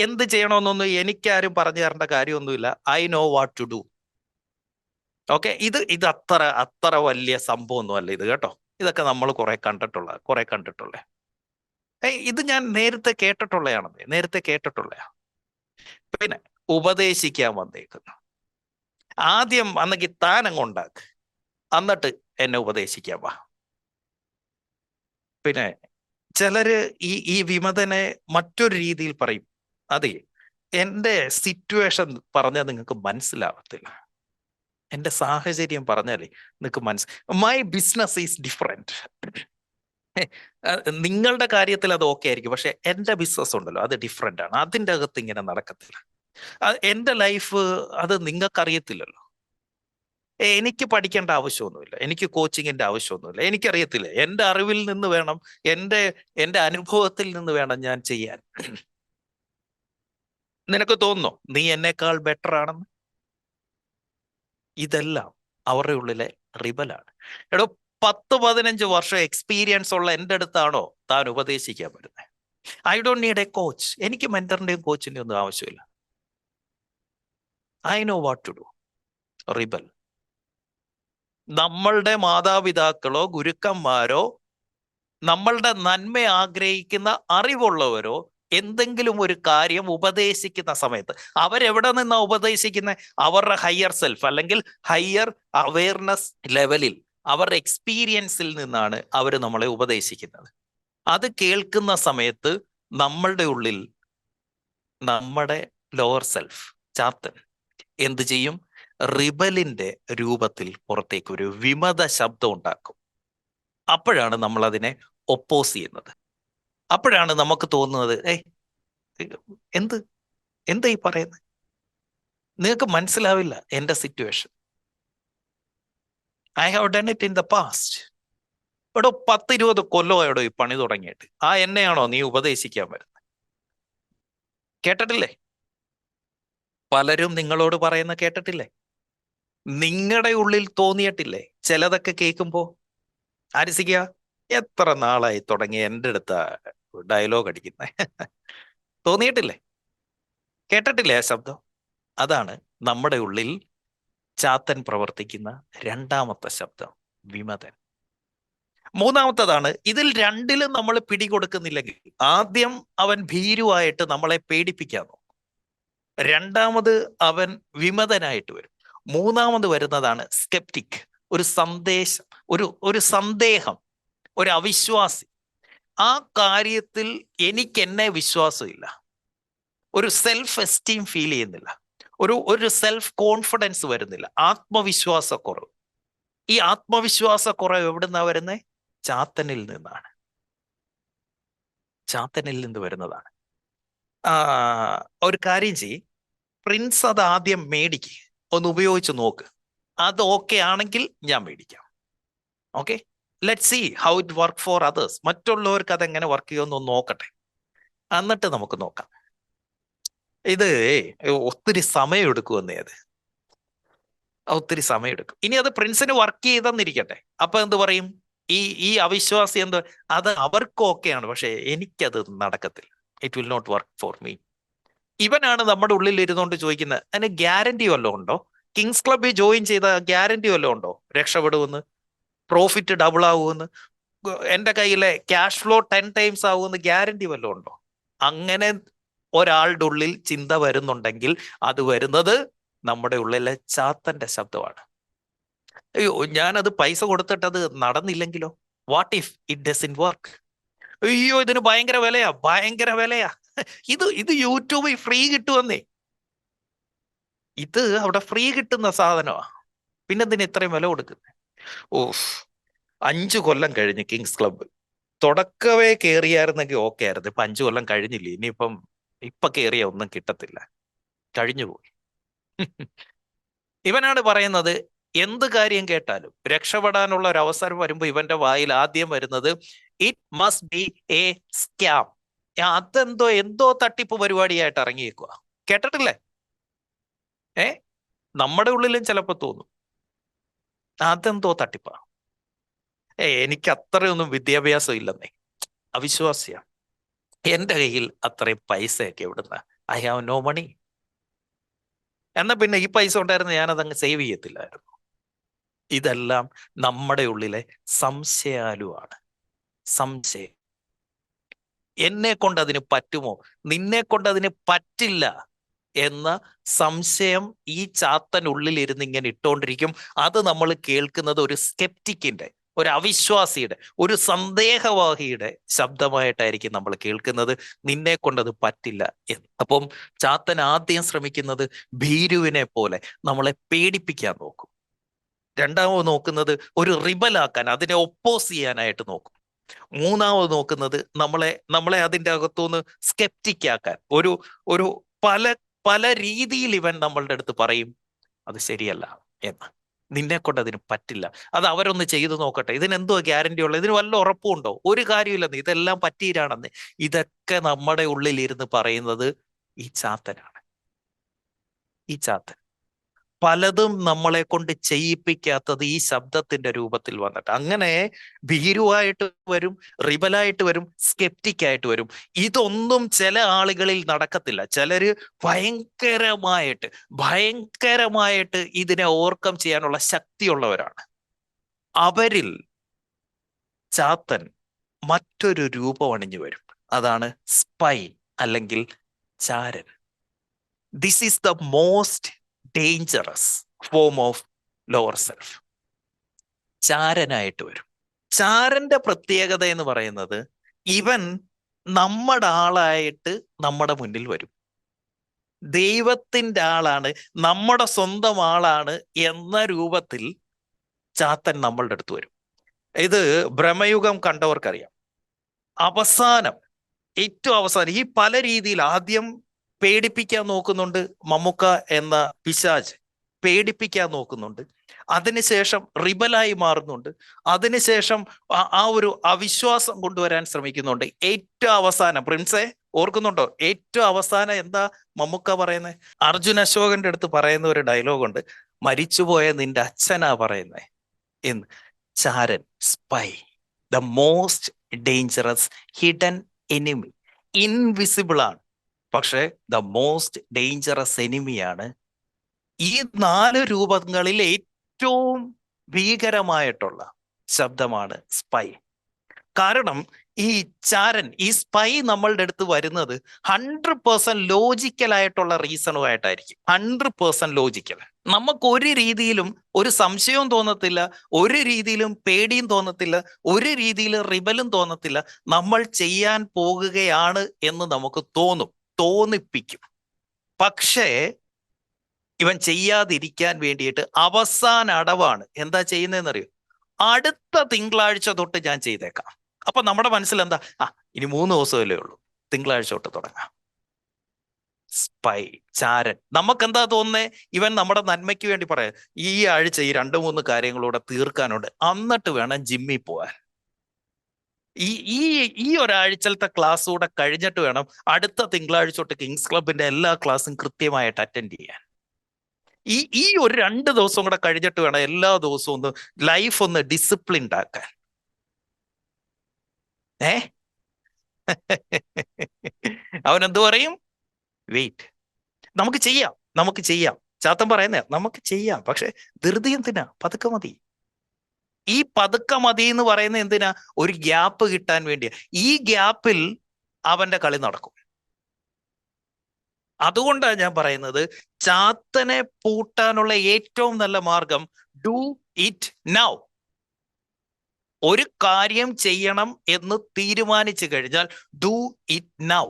എന്ത് ചെയ്യണമെന്നൊന്നും എനിക്കാരും പറഞ്ഞു തരേണ്ട കാര്യമൊന്നുമില്ല, I know what to do. Okay, ഇത് അത്ര അത്ര വലിയ സംഭവമൊന്നും അല്ല ഇത് കേട്ടോ. ഇതൊക്കെ നമ്മൾ കുറെ കണ്ടിട്ടുള്ള. ഇത് ഞാൻ നേരത്തെ കേട്ടിട്ടുള്ള. പിന്നെ ഉപദേശിക്കാൻ വന്നേക്കുന്നു. ആദ്യം അന്നെങ്കിൽ താൻ അങ്ങ് ഉണ്ടാക്ക്, എന്നിട്ട് എന്നെ ഉപദേശിക്കാൻ വാ. പിന്നെ ചിലര് ഈ വിമതനെ മറ്റൊരു രീതിയിൽ പറയും, അതെ എന്റെ സിറ്റുവേഷൻ പറഞ്ഞാൽ നിങ്ങൾക്ക് മനസ്സിലാവത്തില്ല, എന്റെ സാഹചര്യം പറഞ്ഞാലേ നിങ്ങൾക്ക് മൈ ബിസിനസ് ഈസ് ഡിഫറെന്റ്. നിങ്ങളുടെ കാര്യത്തിൽ അത് ഓക്കെ ആയിരിക്കും, പക്ഷെ എന്റെ ബിസിനസ് ഉണ്ടല്ലോ അത് ഡിഫറെന്റ് ആണ്, അതിൻ്റെ അകത്ത് ഇങ്ങനെ നടക്കത്തില്ല. എന്റെ ലൈഫ് അത് നിങ്ങൾക്കറിയത്തില്ലല്ലോ. എനിക്ക് പഠിക്കേണ്ട ആവശ്യമൊന്നുമില്ല, എനിക്ക് കോച്ചിങ്ങിന്റെ ആവശ്യമൊന്നുമില്ല, എനിക്കറിയത്തില്ല. എന്റെ അറിവിൽ നിന്ന് വേണം, എന്റെ എന്റെ അനുഭവത്തിൽ നിന്ന് വേണം ഞാൻ ചെയ്യാൻ. നിനക്ക് തോന്നുന്നു നീ എന്നേക്കാൾ ബെറ്റർ ആണെന്ന്? ഇതെല്ലാം അവരുടെ ഉള്ളിലെ റിബലാണ്. എടോ, 10-15 വർഷം എക്സ്പീരിയൻസ് ഉള്ള എൻ്റെ അടുത്താണോ താൻ ഉപദേശിക്കാൻ വരുന്നത്? I don't need a coach. എനിക്ക് മെന്ററിന്റെയും കോച്ചിന്റെയും ഒന്നും ആവശ്യമില്ല. I know what to do. Rebel. നമ്മളുടെ മാതാപിതാക്കളോ ഗുരുക്കന്മാരോ നമ്മളുടെ നന്മ ആഗ്രഹിക്കുന്ന അറിവുള്ളവരോ എന്തെങ്കിലും ഒരു കാര്യം ഉപദേശിക്കുന്ന സമയത്ത് അവരെവിടെ നിന്നാ ഉപദേശിക്കുന്നത്? അവരുടെ ഹയർ സെൽഫ് അല്ലെങ്കിൽ ഹയർ അവയർനെസ് ലെവലിൽ അവരുടെ എക്സ്പീരിയൻസിൽ നിന്നാണ് അവർ നമ്മളെ ഉപദേശിക്കുന്നത്. അത് കേൾക്കുന്ന സമയത്ത് നമ്മളുടെ ഉള്ളിൽ നമ്മുടെ ലോവർ സെൽഫ് ചാത്തൻ എന്ത് ചെയ്യും? റിബലിന്റെ രൂപത്തിൽ പുറത്തേക്ക് ഒരു വിമത ശബ്ദം ഉണ്ടാക്കും. അപ്പോഴാണ് നമ്മൾ അതിനെ ഒപ്പോസ് ചെയ്യുന്നത്. അപ്പോഴാണ് നമുക്ക് തോന്നുന്നത്, എന്ത് എന്താ ഈ പറയുന്നത്? നിങ്ങൾക്ക് മനസ്സിലാവില്ല എന്റെ situation. I have done it in the past. എടോ, 10-20 കൊല്ലമായോടോ ഈ പണി തുടങ്ങിയിട്ട്. എന്നെയാണോ നീ ഉപദേശിക്കാൻ വരുന്നത്? കേട്ടിട്ടില്ലേ? പലരും നിങ്ങളോട് പറയുന്ന കേട്ടിട്ടില്ലേ? നിങ്ങളുടെ ഉള്ളിൽ തോന്നിയിട്ടില്ലേ ചിലതൊക്കെ കേൾക്കുമ്പോ? ആരിസിക്കുക, എത്ര നാളായി തുടങ്ങി എൻ്റെ അടുത്ത ഡയലോഗ് അടിക്കുന്നേ? തോന്നിയിട്ടില്ലേ? കേട്ടിട്ടില്ലേ ആ ശബ്ദം? അതാണ് നമ്മുടെ ഉള്ളിൽ ചാത്തൻ പ്രവർത്തിക്കുന്ന രണ്ടാമത്തെ ശബ്ദം, വിമതൻ. മൂന്നാമത്തതാണ്, ഇതിൽ രണ്ടിലും നമ്മൾ പിടികൊടുക്കുന്നില്ലെങ്കിൽ ആദ്യം അവൻ ഭീരുവായിട്ട് നമ്മളെ പേടിപ്പിക്കാൻ നോക്കും, രണ്ടാമത് അവൻ വിമതനായിട്ട് വരും, മൂന്നാമത് വരുന്നതാണ് സ്കെപ്റ്റിക്, ഒരു ഒരു സന്ദേഹം, ഒരു അവിശ്വാസി. ആ കാര്യത്തിൽ എനിക്ക് എന്നെ വിശ്വാസമില്ല, ഒരു സെൽഫ് എസ്റ്റീം ഫീൽ ചെയ്യുന്നില്ല, ഒരു സെൽഫ് കോൺഫിഡൻസ് വരുന്നില്ല, ആത്മവിശ്വാസക്കുറവ്. ഈ ആത്മവിശ്വാസക്കുറവ് എവിടുന്നാ വരുന്നേ? ചാത്തനിൽ നിന്നാണ്. ചാത്തനിൽ നിന്ന് വരുന്നതാണ്. ഒരു കാര്യം ചെയ്യ്, പ്രിൻസ് അത് ആദ്യം മേടിക്ക്, ഒന്ന് ഉപയോഗിച്ച് നോക്ക്. അത് ഓക്കെ ആണെങ്കിൽ ഞാൻ മേടിക്കാം. Okay, let see how it work for others. മറ്റുള്ളവർക്ക് അതെങ്ങനെ വർക്ക് ചെയ്യുമെന്ന് ഒന്ന് നോക്കട്ടെ, എന്നിട്ട് നമുക്ക് നോക്കാം. ഇത് ഒത്തിരി സമയം എടുക്കുമെന്നേ, ഒത്തിരി സമയം എടുക്കും. ഇനി അത് പ്രിൻസിന് വർക്ക് ചെയ്തെന്നിരിക്കട്ടെ, അപ്പൊ എന്ത് പറയും? ഈ അവിശ്വാസി എന്ത്, അത് അവർക്ക് ഓക്കെയാണ്, പക്ഷെ എനിക്കത് നടക്കത്തില്ല, it will not work for me. ഇവനാണ് നമ്മുടെ ഉള്ളിൽ ഇരുന്നുകൊണ്ട് ചോദിക്കുന്നത്, അതിന് ഗ്യാരണ്ടി വല്ലതും ഉണ്ടോ? കിങ്സ് ക്ലബിൽ ജോയിൻ ചെയ്ത ഗ്യാരണ്ടി വല്ലതും ഉണ്ടോ രക്ഷപ്പെടുമെന്ന്, പ്രോഫിറ്റ് ഡബിൾ ആവുമെന്ന്, എന്റെ കയ്യിലെ ക്യാഷ് ഫ്ലോ 10 ടൈംസ് ആവുമെന്ന് ഗ്യാരണ്ടി വല്ലതും ഉണ്ടോ? അങ്ങനെ ഒരാളുടെ ഉള്ളിൽ ചിന്ത വരുന്നുണ്ടെങ്കിൽ അത് വരുന്നത് നമ്മുടെ ഉള്ളിലെ ചാത്തന്റെ ശബ്ദമാണ്. അയ്യോ, ഞാനത് പൈസ കൊടുത്തിട്ട് അത് നടന്നില്ലെങ്കിലോ? What if it doesn't work? അയ്യോ, ഇതിന് ഭയങ്കര വിലയാ. ഇത് യൂട്യൂബിൽ ഫ്രീ കിട്ടുമെന്നേ. ഇത് അവിടെ ഫ്രീ കിട്ടുന്ന സാധനമാ, പിന്നെന്തിന് ഇത്രയും വില കൊടുക്കുന്നത്? ഓഫ്, 5 കൊല്ലം കഴിഞ്ഞ് കിങ്സ് ക്ലബ്ബ് തുടക്കവേ കയറിയായിരുന്നെങ്കിൽ ഓക്കെ ആയിരുന്നു. ഇപ്പൊ 5 കൊല്ലം കഴിഞ്ഞില്ലേ, ഇനിയിപ്പം ഇപ്പൊ കയറിയ ഒന്നും കിട്ടത്തില്ല, കഴിഞ്ഞുപോയി. ഇവനാണ് പറയുന്നത്, എന്ത് കാര്യം കേട്ടാലും രക്ഷപ്പെടാനുള്ള ഒരു അവസരം വരുമ്പോ ഇവന്റെ വായിൽ ആദ്യം വരുന്നത് it must be A scam. എന്തോ തട്ടിപ്പ് പരിപാടിയായിട്ട് ഇറങ്ങിയേക്കുക. കേട്ടിട്ടില്ലേ? നമ്മുടെ ഉള്ളിലും ചിലപ്പോ തോന്നും അതെന്തോ തട്ടിപ്പാ. എനിക്ക് അത്രയൊന്നും വിദ്യാഭ്യാസം ഇല്ലെന്നേ, അവിശ്വാസിയാ. എന്റെ കയ്യിൽ അത്രയും പൈസയൊക്കെ എവിടുന്ന? I have no money. എന്നാ പിന്നെ ഈ പൈസ ഉണ്ടായിരുന്നു ഞാനതങ്ങ് സേവ് ചെയ്യത്തില്ലായിരുന്നു. ഇതെല്ലാം നമ്മുടെ ഉള്ളിലെ സംശയാലുവാണ്. സംശയം. എന്നെ കൊണ്ട് അതിന് പറ്റുമോ, നിന്നെ കൊണ്ട് അതിന് പറ്റില്ല എന്ന സംശയം ഈ ചാത്തനുള്ളിൽ ഇരുന്ന് ഇങ്ങനെ ഇട്ടുകൊണ്ടിരിക്കും. അത് നമ്മൾ കേൾക്കുന്നത് ഒരു സ്കെപ്റ്റിക്കിന്റെ, ഒരു അവിശ്വാസിയുടെ, ഒരു സന്ദേഹവാഹിയുടെ ശബ്ദമായിട്ടായിരിക്കും നമ്മൾ കേൾക്കുന്നത്. നിന്നെ കൊണ്ടത് പറ്റില്ല എന്ന്. അപ്പം ചാത്തൻ ആദ്യം ശ്രമിക്കുന്നത് ഭീരുവിനെ പോലെ നമ്മളെ പേടിപ്പിക്കാൻ നോക്കും. രണ്ടാമത് നോക്കുന്നത് ഒരു റിബലാക്കാൻ, അതിനെ ഒപ്പോസ് ചെയ്യാനായിട്ട് നോക്കും. മൂന്നാമത് നോക്കുന്നത് നമ്മളെ അതിൻ്റെ അകത്തുനിന്ന് സ്കെപ്റ്റിക് ആക്കാൻ, ഒരു ഒരു പല പല രീതിയിൽ ഇവൻ നമ്മളുടെ അടുത്ത് പറയും അത് ശരിയല്ല എന്ന്, നിന്നെ കൊണ്ട് അതിന് പറ്റില്ല, അത് അവരൊന്ന് ചെയ്തു നോക്കട്ടെ, ഇതിനെന്തോ ഗ്യാരണ്ടി ഉള്ളത്, ഇതിന് വല്ല ഉറപ്പുണ്ടോ, ഒരു കാര്യമില്ലെന്ന്, ഇതെല്ലാം പറ്റീരാണെന്ന്. ഇതൊക്കെ നമ്മുടെ ഉള്ളിൽ ഇരുന്ന് പറയുന്നത് ഈ ചാത്തനാണ്. ഈ ചാത്തൻ പലതും നമ്മളെ കൊണ്ട് ചെയ്യിപ്പിക്കാത്തത് ഈ ശബ്ദത്തിന്റെ രൂപത്തിൽ വന്നിട്ട്. അങ്ങനെ ഭീരുവായിട്ട് വരും, റിബലായിട്ട് വരും, സ്കെപ്റ്റിക് ആയിട്ട് വരും. ഇതൊന്നും ചില ആളുകളിൽ നടക്കത്തില്ല. ചിലര് ഭയങ്കരമായിട്ട് ഇതിനെ ഓവർകം ചെയ്യാനുള്ള ശക്തിയുള്ളവരാണ്. അവരിൽ ചാത്തൻ മറ്റൊരു രൂപം അണിഞ്ഞു വരും. അതാണ് സ്പൈ അല്ലെങ്കിൽ ചാരൻ. This is the most dangerous form of lower self. ചാരനായിട്ട് വരും. ചാരന്റെ പ്രത്യേകത എന്ന് പറയുന്നത് ഇവൻ നമ്മുടെ ആളായിട്ട് നമ്മുടെ മുന്നിൽ വരും. ദൈവത്തിന്റെ ആളാണ്, നമ്മുടെ സ്വന്തം ആളാണ് എന്ന രൂപത്തിൽ ചാത്തൻ നമ്മളുടെ അടുത്ത് വരും. ഇത് ഭ്രമയുഗം കണ്ടവർക്കറിയാം. ഏറ്റവും അവസാനം ഈ പല രീതിയിൽ ആദ്യം പേടിപ്പിക്കാൻ നോക്കുന്നുണ്ട്. മമ്മുക്ക എന്ന പിശാച് പേടിപ്പിക്കാൻ നോക്കുന്നുണ്ട്. അതിനുശേഷം റിബലായി മാറുന്നുണ്ട്. അതിനുശേഷം ആ ഒരു അവിശ്വാസം കൊണ്ടുവരാൻ ശ്രമിക്കുന്നുണ്ട്. ഏറ്റവും അവസാനം പ്രിൻസെ ഓർക്കുന്നുണ്ടോ, ഏറ്റവും അവസാനം എന്താ മമ്മുക്ക പറയുന്നത്? അർജുൻ അശോകന്റെ അടുത്ത് പറയുന്ന ഒരു ഡയലോഗുണ്ട്, മരിച്ചുപോയ നിന്റെ അച്ഛനാ പറയുന്നേ എന്ന്. ചാരൻ, spy, the most dangerous hidden enemy. Invisible ആണ്, പക്ഷെ ദ മോസ്റ്റ് ഡേഞ്ചറസ് എനിമിയാണ്. ഈ 4 രൂപങ്ങളിൽ ഏറ്റവും ഭീകരമായിട്ടുള്ള ശബ്ദമാണ് സ്പൈ. കാരണം ഈ ചാരൻ, ഈ സ്പൈ നമ്മളുടെ അടുത്ത് വരുന്നത് 100% ലോജിക്കലായിട്ടുള്ള റീസണുമായിട്ടായിരിക്കും. 100% ലോജിക്കൽ. നമുക്ക് ഒരു രീതിയിലും ഒരു സംശയവും തോന്നത്തില്ല, ഒരു രീതിയിലും പേടിയും തോന്നത്തില്ല, ഒരു രീതിയിലും റിബലും തോന്നത്തില്ല. നമ്മൾ ചെയ്യാൻ പോകുകയാണ് എന്ന് നമുക്ക് തോന്നിപ്പിക്കും. പക്ഷേ ഇവൻ ചെയ്യാതിരിക്കാൻ വേണ്ടിയിട്ട് അവസാന അടവാണ്. എന്താ ചെയ്യുന്നതെന്നറിയോ? അടുത്ത തിങ്കളാഴ്ച തൊട്ട് ഞാൻ ചെയ്തേക്കാം. അപ്പൊ നമ്മുടെ മനസ്സിൽ എന്താ, ഇനി 3 ദിവസമല്ലേ ഉള്ളൂ, തിങ്കളാഴ്ച തൊട്ട് തുടങ്ങാം. സ്പൈ, ചാരൻ. നമുക്കെന്താ തോന്നുന്നേ? ഇവൻ നമ്മുടെ നന്മയ്ക്ക് വേണ്ടി പറയാം, ഈ ആഴ്ച ഈ 2-3 കാര്യങ്ങളൂടെ തീർക്കാനുണ്ട്, എന്നിട്ട് വേണം ജിമ്മിൽ പോവാൻ. ഈ ഈ ഈ ഒരാഴ്ചത്തെ ക്ലാസ് കൂടെ കഴിഞ്ഞിട്ട് വേണം അടുത്ത തിങ്കളാഴ്ച തൊട്ട് കിങ്സ് ക്ലബിന്റെ എല്ലാ ക്ലാസ്സും കൃത്യമായിട്ട് അറ്റൻഡ് ചെയ്യാൻ. ഈ ഒരു 2 ദിവസം കൂടെ കഴിഞ്ഞിട്ട് വേണം എല്ലാ ദിവസവും ഒന്ന് ലൈഫ് ഒന്ന് ഡിസിപ്ലിൻഡ് ആക്കാൻ. അവനെന്തു പറയും? വെയിറ്റ്, നമുക്ക് ചെയ്യാം. ചാത്തൻ പറയുന്നേ നമുക്ക് ചെയ്യാം, പക്ഷെ ധൃതി എന്തിനാ? പതുക്കെ മതി. ഈ പതുക്കെ മതി എന്ന് പറയുന്നത് എന്തിനാ? ഒരു ഗ്യാപ്പ് കിട്ടാൻ വേണ്ടിയാ. ഈ ഗ്യാപ്പിൽ അവന്റെ കളി നടക്കും. അതുകൊണ്ടാണ് ഞാൻ പറയുന്നത്, ചാത്തനെ പൂട്ടാനുള്ള ഏറ്റവും നല്ല മാർഗം ഡു ഇറ്റ് നൗ. ഒരു കാര്യം ചെയ്യണം എന്ന് തീരുമാനിച്ചു കഴിഞ്ഞാൽ ഡു ഇറ്റ് നൗ.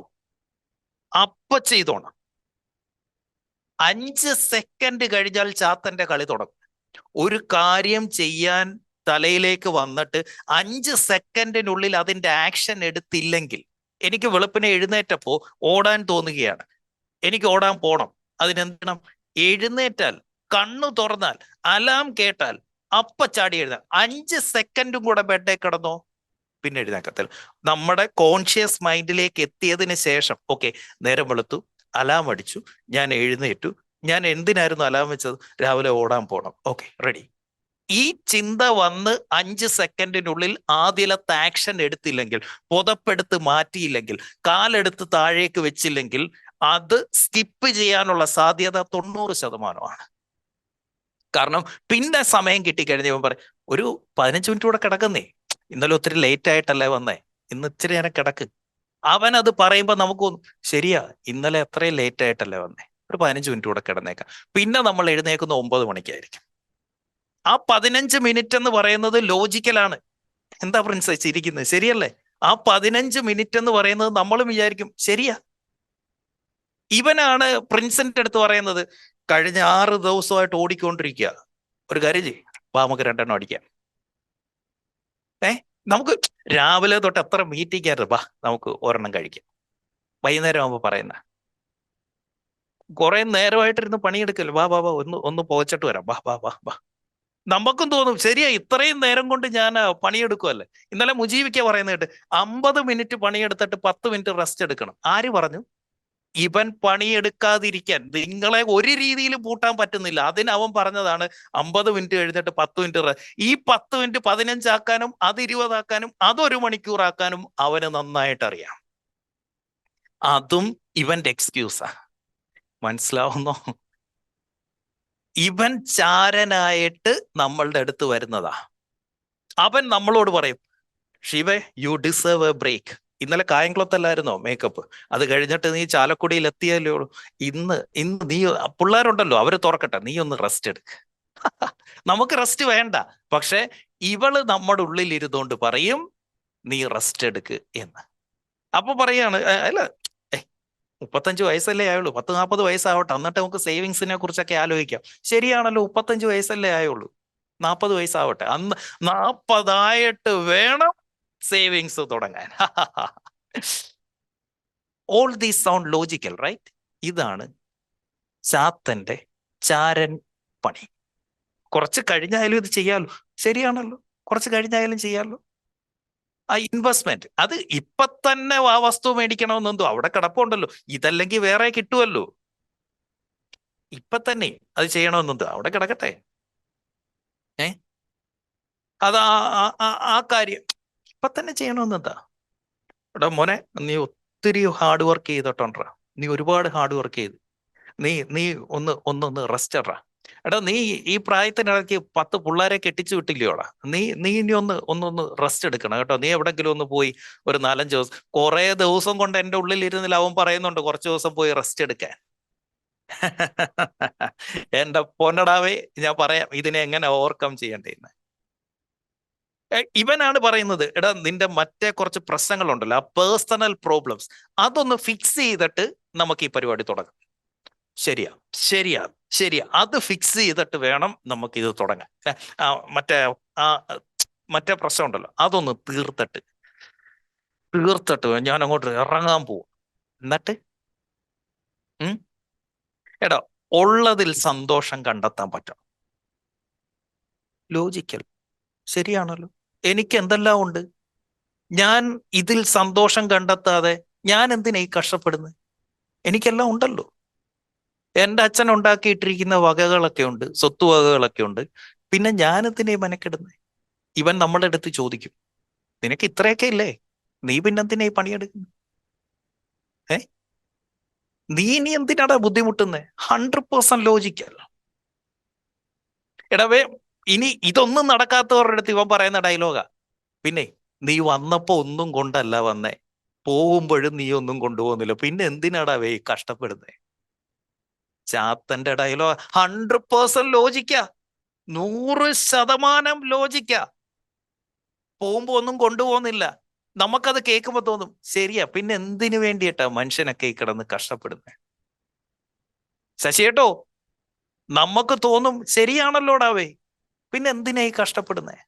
അപ്പൊ ചെയ്തോണം. 5 സെക്കൻഡ് കഴിഞ്ഞാൽ ചാത്തന്റെ കളി തുടങ്ങും. ഒരു കാര്യം ചെയ്യാൻ തലയിലേക്ക് വന്നിട്ട് 5 സെക്കൻഡിനുള്ളിൽ അതിന്റെ ആക്ഷൻ എടുത്തില്ലെങ്കിൽ, എനിക്ക് വെളുപ്പിനെ എഴുന്നേറ്റപ്പോ ഓടാൻ തോന്നുകയാണ്, എനിക്ക് ഓടാൻ പോണം, അതിനെന്താണ്? എഴുന്നേറ്റാൽ, കണ്ണു തുറന്നാൽ, അലാം കേട്ടാൽ അപ്പ ചാടി എഴുതാൻ. 5 സെക്കൻഡും കൂടെ ബെഡേ കിടന്നോ, പിന്നെ എഴുന്നേക്കത്തില്ല. നമ്മുടെ കോൺഷ്യസ് മൈൻഡിലേക്ക് എത്തിയതിന് ശേഷം, ഓക്കെ, നേരം വെളുത്തു, അലാം അടിച്ചു, ഞാൻ എഴുന്നേറ്റു, ഞാൻ എന്തിനായിരുന്നു അലാം വെച്ചത്? രാവിലെ ഓടാൻ പോണം, ഓക്കെ, റെഡി. ഈ ചിന്ത വന്ന് 5 സെക്കൻഡിനുള്ളിൽ ആദ്യത്തെ ആക്ഷൻ എടുത്തില്ലെങ്കിൽ, പുതപ്പെടുത്ത് മാറ്റിയില്ലെങ്കിൽ, കാലെടുത്ത് താഴേക്ക് വെച്ചില്ലെങ്കിൽ, അത് സ്കിപ്പ് ചെയ്യാനുള്ള സാധ്യത 90%. കാരണം പിന്നെ സമയം കിട്ടിക്കഴിഞ്ഞവൻ പറയും ഒരു 15 മിനിറ്റ് കൂടെ കിടക്കുന്നേ, ഇന്നലെ ഒത്തിരി ലേറ്റ് ആയിട്ടല്ലേ വന്നേ, ഇന്ന് ഇച്ചിരി നേരം കിടക്ക്. അവൻ അത് പറയുമ്പോ നമുക്ക് തോന്നും, ശരിയാ ഇന്നലെ അത്രയും ലേറ്റ് ആയിട്ടല്ലേ വന്നേ, ഒരു 15 മിനിറ്റ് കൂടെ കിടന്നേക്കാം. പിന്നെ നമ്മൾ എഴുന്നേക്കുന്ന 9 മണിക്കായിരിക്കും. ആ 15 മിനിറ്റ് എന്ന് പറയുന്നത് ലോജിക്കലാണ്. എന്താ പ്രിൻസ് ചിരിക്കുന്നത്? ശരിയല്ലേ? ആ 15 മിനിറ്റ് എന്ന് പറയുന്നത് നമ്മളും വിചാരിക്കും ശരിയാ. ഇവനാണ് പ്രിൻസിന്റെ അടുത്ത് പറയുന്നത്, കഴിഞ്ഞ 6 ദിവസമായിട്ട് ഓടിക്കൊണ്ടിരിക്കുക, ഒരു കാര്യം ചെയ്യും, അപ്പൊ നമുക്ക് 2 എണ്ണം അടിക്കാം. നമുക്ക് രാവിലെ തൊട്ട് എത്ര മീറ്റിംഗ് ആയിരുന്നു, ബാ നമുക്ക് ഒരെണ്ണം കഴിക്കാം. വൈകുന്നേരം ആകുമ്പോ പറയുന്ന, കുറെ നേരമായിട്ടിരുന്ന് പണിയെടുക്കല്ലോ, വാ വാ വാ ഒന്ന് പോച്ചിട്ട് വരാം, വാ വാ വാ വാ. നമുക്കും തോന്നും ശരിയാ, ഇത്രയും നേരം കൊണ്ട് ഞാൻ പണിയെടുക്കുമല്ലേ. ഇന്നലെ മുജീബിക്ക പറയുന്ന കേട്ട് 50 മിനിറ്റ് പണിയെടുത്തിട്ട് 10 മിനിറ്റ് റെസ്റ്റ് എടുക്കണം. ആര് പറഞ്ഞു? ഇവൻ പണിയെടുക്കാതിരിക്കാൻ നിങ്ങളെ ഒരു രീതിയിലും പൂട്ടാൻ പറ്റുന്നില്ല. അതിന് അവൻ പറഞ്ഞതാണ് 50 മിനിറ്റ് കഴിഞ്ഞിട്ട് 10 മിനിറ്റ്. ഈ 10 മിനിറ്റ് 15 ആക്കാനും അത് 20 ആക്കാനും അത് 1 മണിക്കൂർ ആക്കാനും അവന് നന്നായിട്ട് അറിയാം. അതും ഇവന്റെ എക്സ്ക്യൂസാ. മനസ്സിലാവുന്നോ? ഇവൻ ചാരനായിട്ട് നമ്മളുടെ അടുത്ത് വരുന്നതാ. അവൻ നമ്മളോട് പറയും, ഷിവേ യു ഡിസേർവ് എ ബ്രേക്ക്. ഇന്നലെ കായംകുളത്തല്ലായിരുന്നോ മേക്കപ്പ്? അത് കഴിഞ്ഞിട്ട് നീ ചാലക്കുടിയിൽ എത്തിയല്ലോ. ഇന്ന് നീ പിള്ളേരുണ്ടല്ലോ, അവര് തുറക്കട്ടെ, നീ ഒന്ന് റെസ്റ്റ് എടുക്ക. നമുക്ക് റെസ്റ്റ് വേണ്ട, പക്ഷെ ഇവള് നമ്മുടെ ഉള്ളിൽ ഇരുന്നുകൊണ്ട് പറയും നീ റെസ്റ്റ് എടുക്ക് എന്ന്. അപ്പൊ പറയാണ്, അല്ല 35 വയസ്സല്ലേ ആയുള്ളൂ, 10-40 വയസ്സാവട്ടെ, എന്നിട്ട് നമുക്ക് സേവിങ്സിനെ കുറിച്ചൊക്കെ ആലോചിക്കാം. ശരിയാണല്ലോ, 35 വയസ്സല്ലേ ആയുള്ളൂ, 40 വയസ്സാവട്ടെ, അന്ന് 40 വേണം സേവിങ്സ് തുടങ്ങാൻ. All these sound logical, right? ഇതാണ് ചാത്തന്റെ ചാരൻ പണി. കുറച്ച് കഴിഞ്ഞായാലും ഇത് ചെയ്യാലോ, ശരിയാണല്ലോ, കുറച്ച് കഴിഞ്ഞായാലും ചെയ്യാലോ. ആ ഇൻവെസ്റ്റ്മെന്റ് അത് ഇപ്പൊ തന്നെ ആ വസ്തു മേടിക്കണമെന്നെന്തോ അവിടെ കിടപ്പുണ്ടല്ലോ, ഇതല്ലെങ്കിൽ വേറെ കിട്ടുമല്ലോ. ഇപ്പൊ തന്നെ അത് ചെയ്യണമെന്നെന്തോ അവിടെ കിടക്കട്ടെ. അത് ആ കാര്യം ഇപ്പൊ തന്നെ ചെയ്യണമെന്നെന്താ? എടാ മോനെ, നീ ഒത്തിരി ഹാർഡ് വർക്ക് ചെയ്തിട്ടുണ്ടാ, നീ ഒരുപാട് ഹാർഡ് വർക്ക് ചെയ്ത്, നീ ഒന്ന് റെസ്റ്റ് ഇടാ. എടാ നീ ഈ പ്രായത്തിനിടയ്ക്ക് 10 പിള്ളേരെ കെട്ടിച്ചു വിട്ടില്ലയോടാ, നീ ഇനി ഒന്ന് റെസ്റ്റ് എടുക്കണം കേട്ടോ. നീ എവിടെങ്കിലും ഒന്ന് പോയി ഒരു 4-5 ദിവസം, കുറെ ദിവസം കൊണ്ട് എന്റെ ഉള്ളിൽ ഇരുന്നില്ല, അവൻ പറയുന്നുണ്ട് കുറച്ച് ദിവസം പോയി റെസ്റ്റ് എടുക്കാൻ. എന്റെ പൊന്നടാവേ, ഞാൻ പറയാം ഇതിനെ എങ്ങനെ ഓവർകം ചെയ്യണ്ടേന്ന്. ഇവനാണ് പറയുന്നത്, എടാ നിന്റെ മറ്റേ കുറച്ച് പ്രശ്നങ്ങളുണ്ടല്ലോ, ആ പേഴ്സണൽ പ്രോബ്ലംസ്, അതൊന്ന് ഫിക്സ് ചെയ്തിട്ട് നമുക്ക് ഈ പരിപാടി തുടങ്ങാം. ശരിയാ ശരിയാ ശരിയാ, അത് ഫിക്സ് ചെയ്തിട്ട് വേണം നമുക്ക് ഇത് തുടങ്ങാൻ. മറ്റേ മറ്റേ പ്രശ്നം ഉണ്ടല്ലോ, അതൊന്ന് തീർത്തിട്ട് ഞാൻ അങ്ങോട്ട് ഇറങ്ങാൻ പോവും. എന്നിട്ട് എടാ ഉള്ളതിൽ സന്തോഷം കണ്ടെത്താൻ പറ്റണം. ലോജിക്കൽ, ശരിയാണല്ലോ. എനിക്ക് എന്തെല്ലാം ഉണ്ട്, ഞാൻ ഇതിൽ സന്തോഷം കണ്ടെത്താതെ ഞാൻ എന്തിനാ ഈ കഷ്ടപ്പെടുന്നത്? എനിക്കെല്ലാം ഉണ്ടല്ലോ. എൻ്റെ അച്ഛൻ ഉണ്ടാക്കിയിട്ടിരിക്കുന്ന വകകളൊക്കെ ഉണ്ട്, സ്വത്തുവകകളൊക്കെ ഉണ്ട്. പിന്നെ ഞാൻ എന്തിനാ മെനക്കെടുന്നത്? ഇവൻ നമ്മുടെ അടുത്ത് ചോദിക്കും, നിനക്ക് ഇത്രയൊക്കെ ഇല്ലേ, നീ പിന്നെ എന്തിനാ ഈ പണിയെടുക്കുന്നത്? നീ ഇനി എന്തിനാടാ ബുദ്ധിമുട്ടുന്നത്? 100% ലോജിക്കൽ. എടവേ, ഇനി ഇതൊന്നും നടക്കാത്തവരുടെ അടുത്ത് ഇവൻ പറയുന്ന ഡയലോഗാ, പിന്നെ നീ വന്നപ്പോ ഒന്നും കൊണ്ടല്ല വന്നേ, പോകുമ്പോഴും നീ ഒന്നും കൊണ്ടുപോകുന്നില്ല, പിന്നെ എന്തിനാടാ വേ കഷ്ടപ്പെടുന്നേ? ചാത്തന്റെ ഡയലോഗ് 100% ലോജിക്കാ, 100% ലോജിക്കാ. പോകുമ്പോ ഒന്നും കൊണ്ടുപോകുന്നില്ല. നമുക്കത് കേൾക്കുമ്പോ തോന്നും ശരിയാ, പിന്നെ എന്തിനു വേണ്ടിയിട്ടാ മനുഷ്യനൊക്കെ ഈ കിടന്ന് കഷ്ടപ്പെടുന്നത്? ശശിയേട്ടോ, നമുക്ക് തോന്നും ശരിയാണല്ലോടാവേ, പിന്നെ എന്തിനാ ഈ കഷ്ടപ്പെടുന്നേ?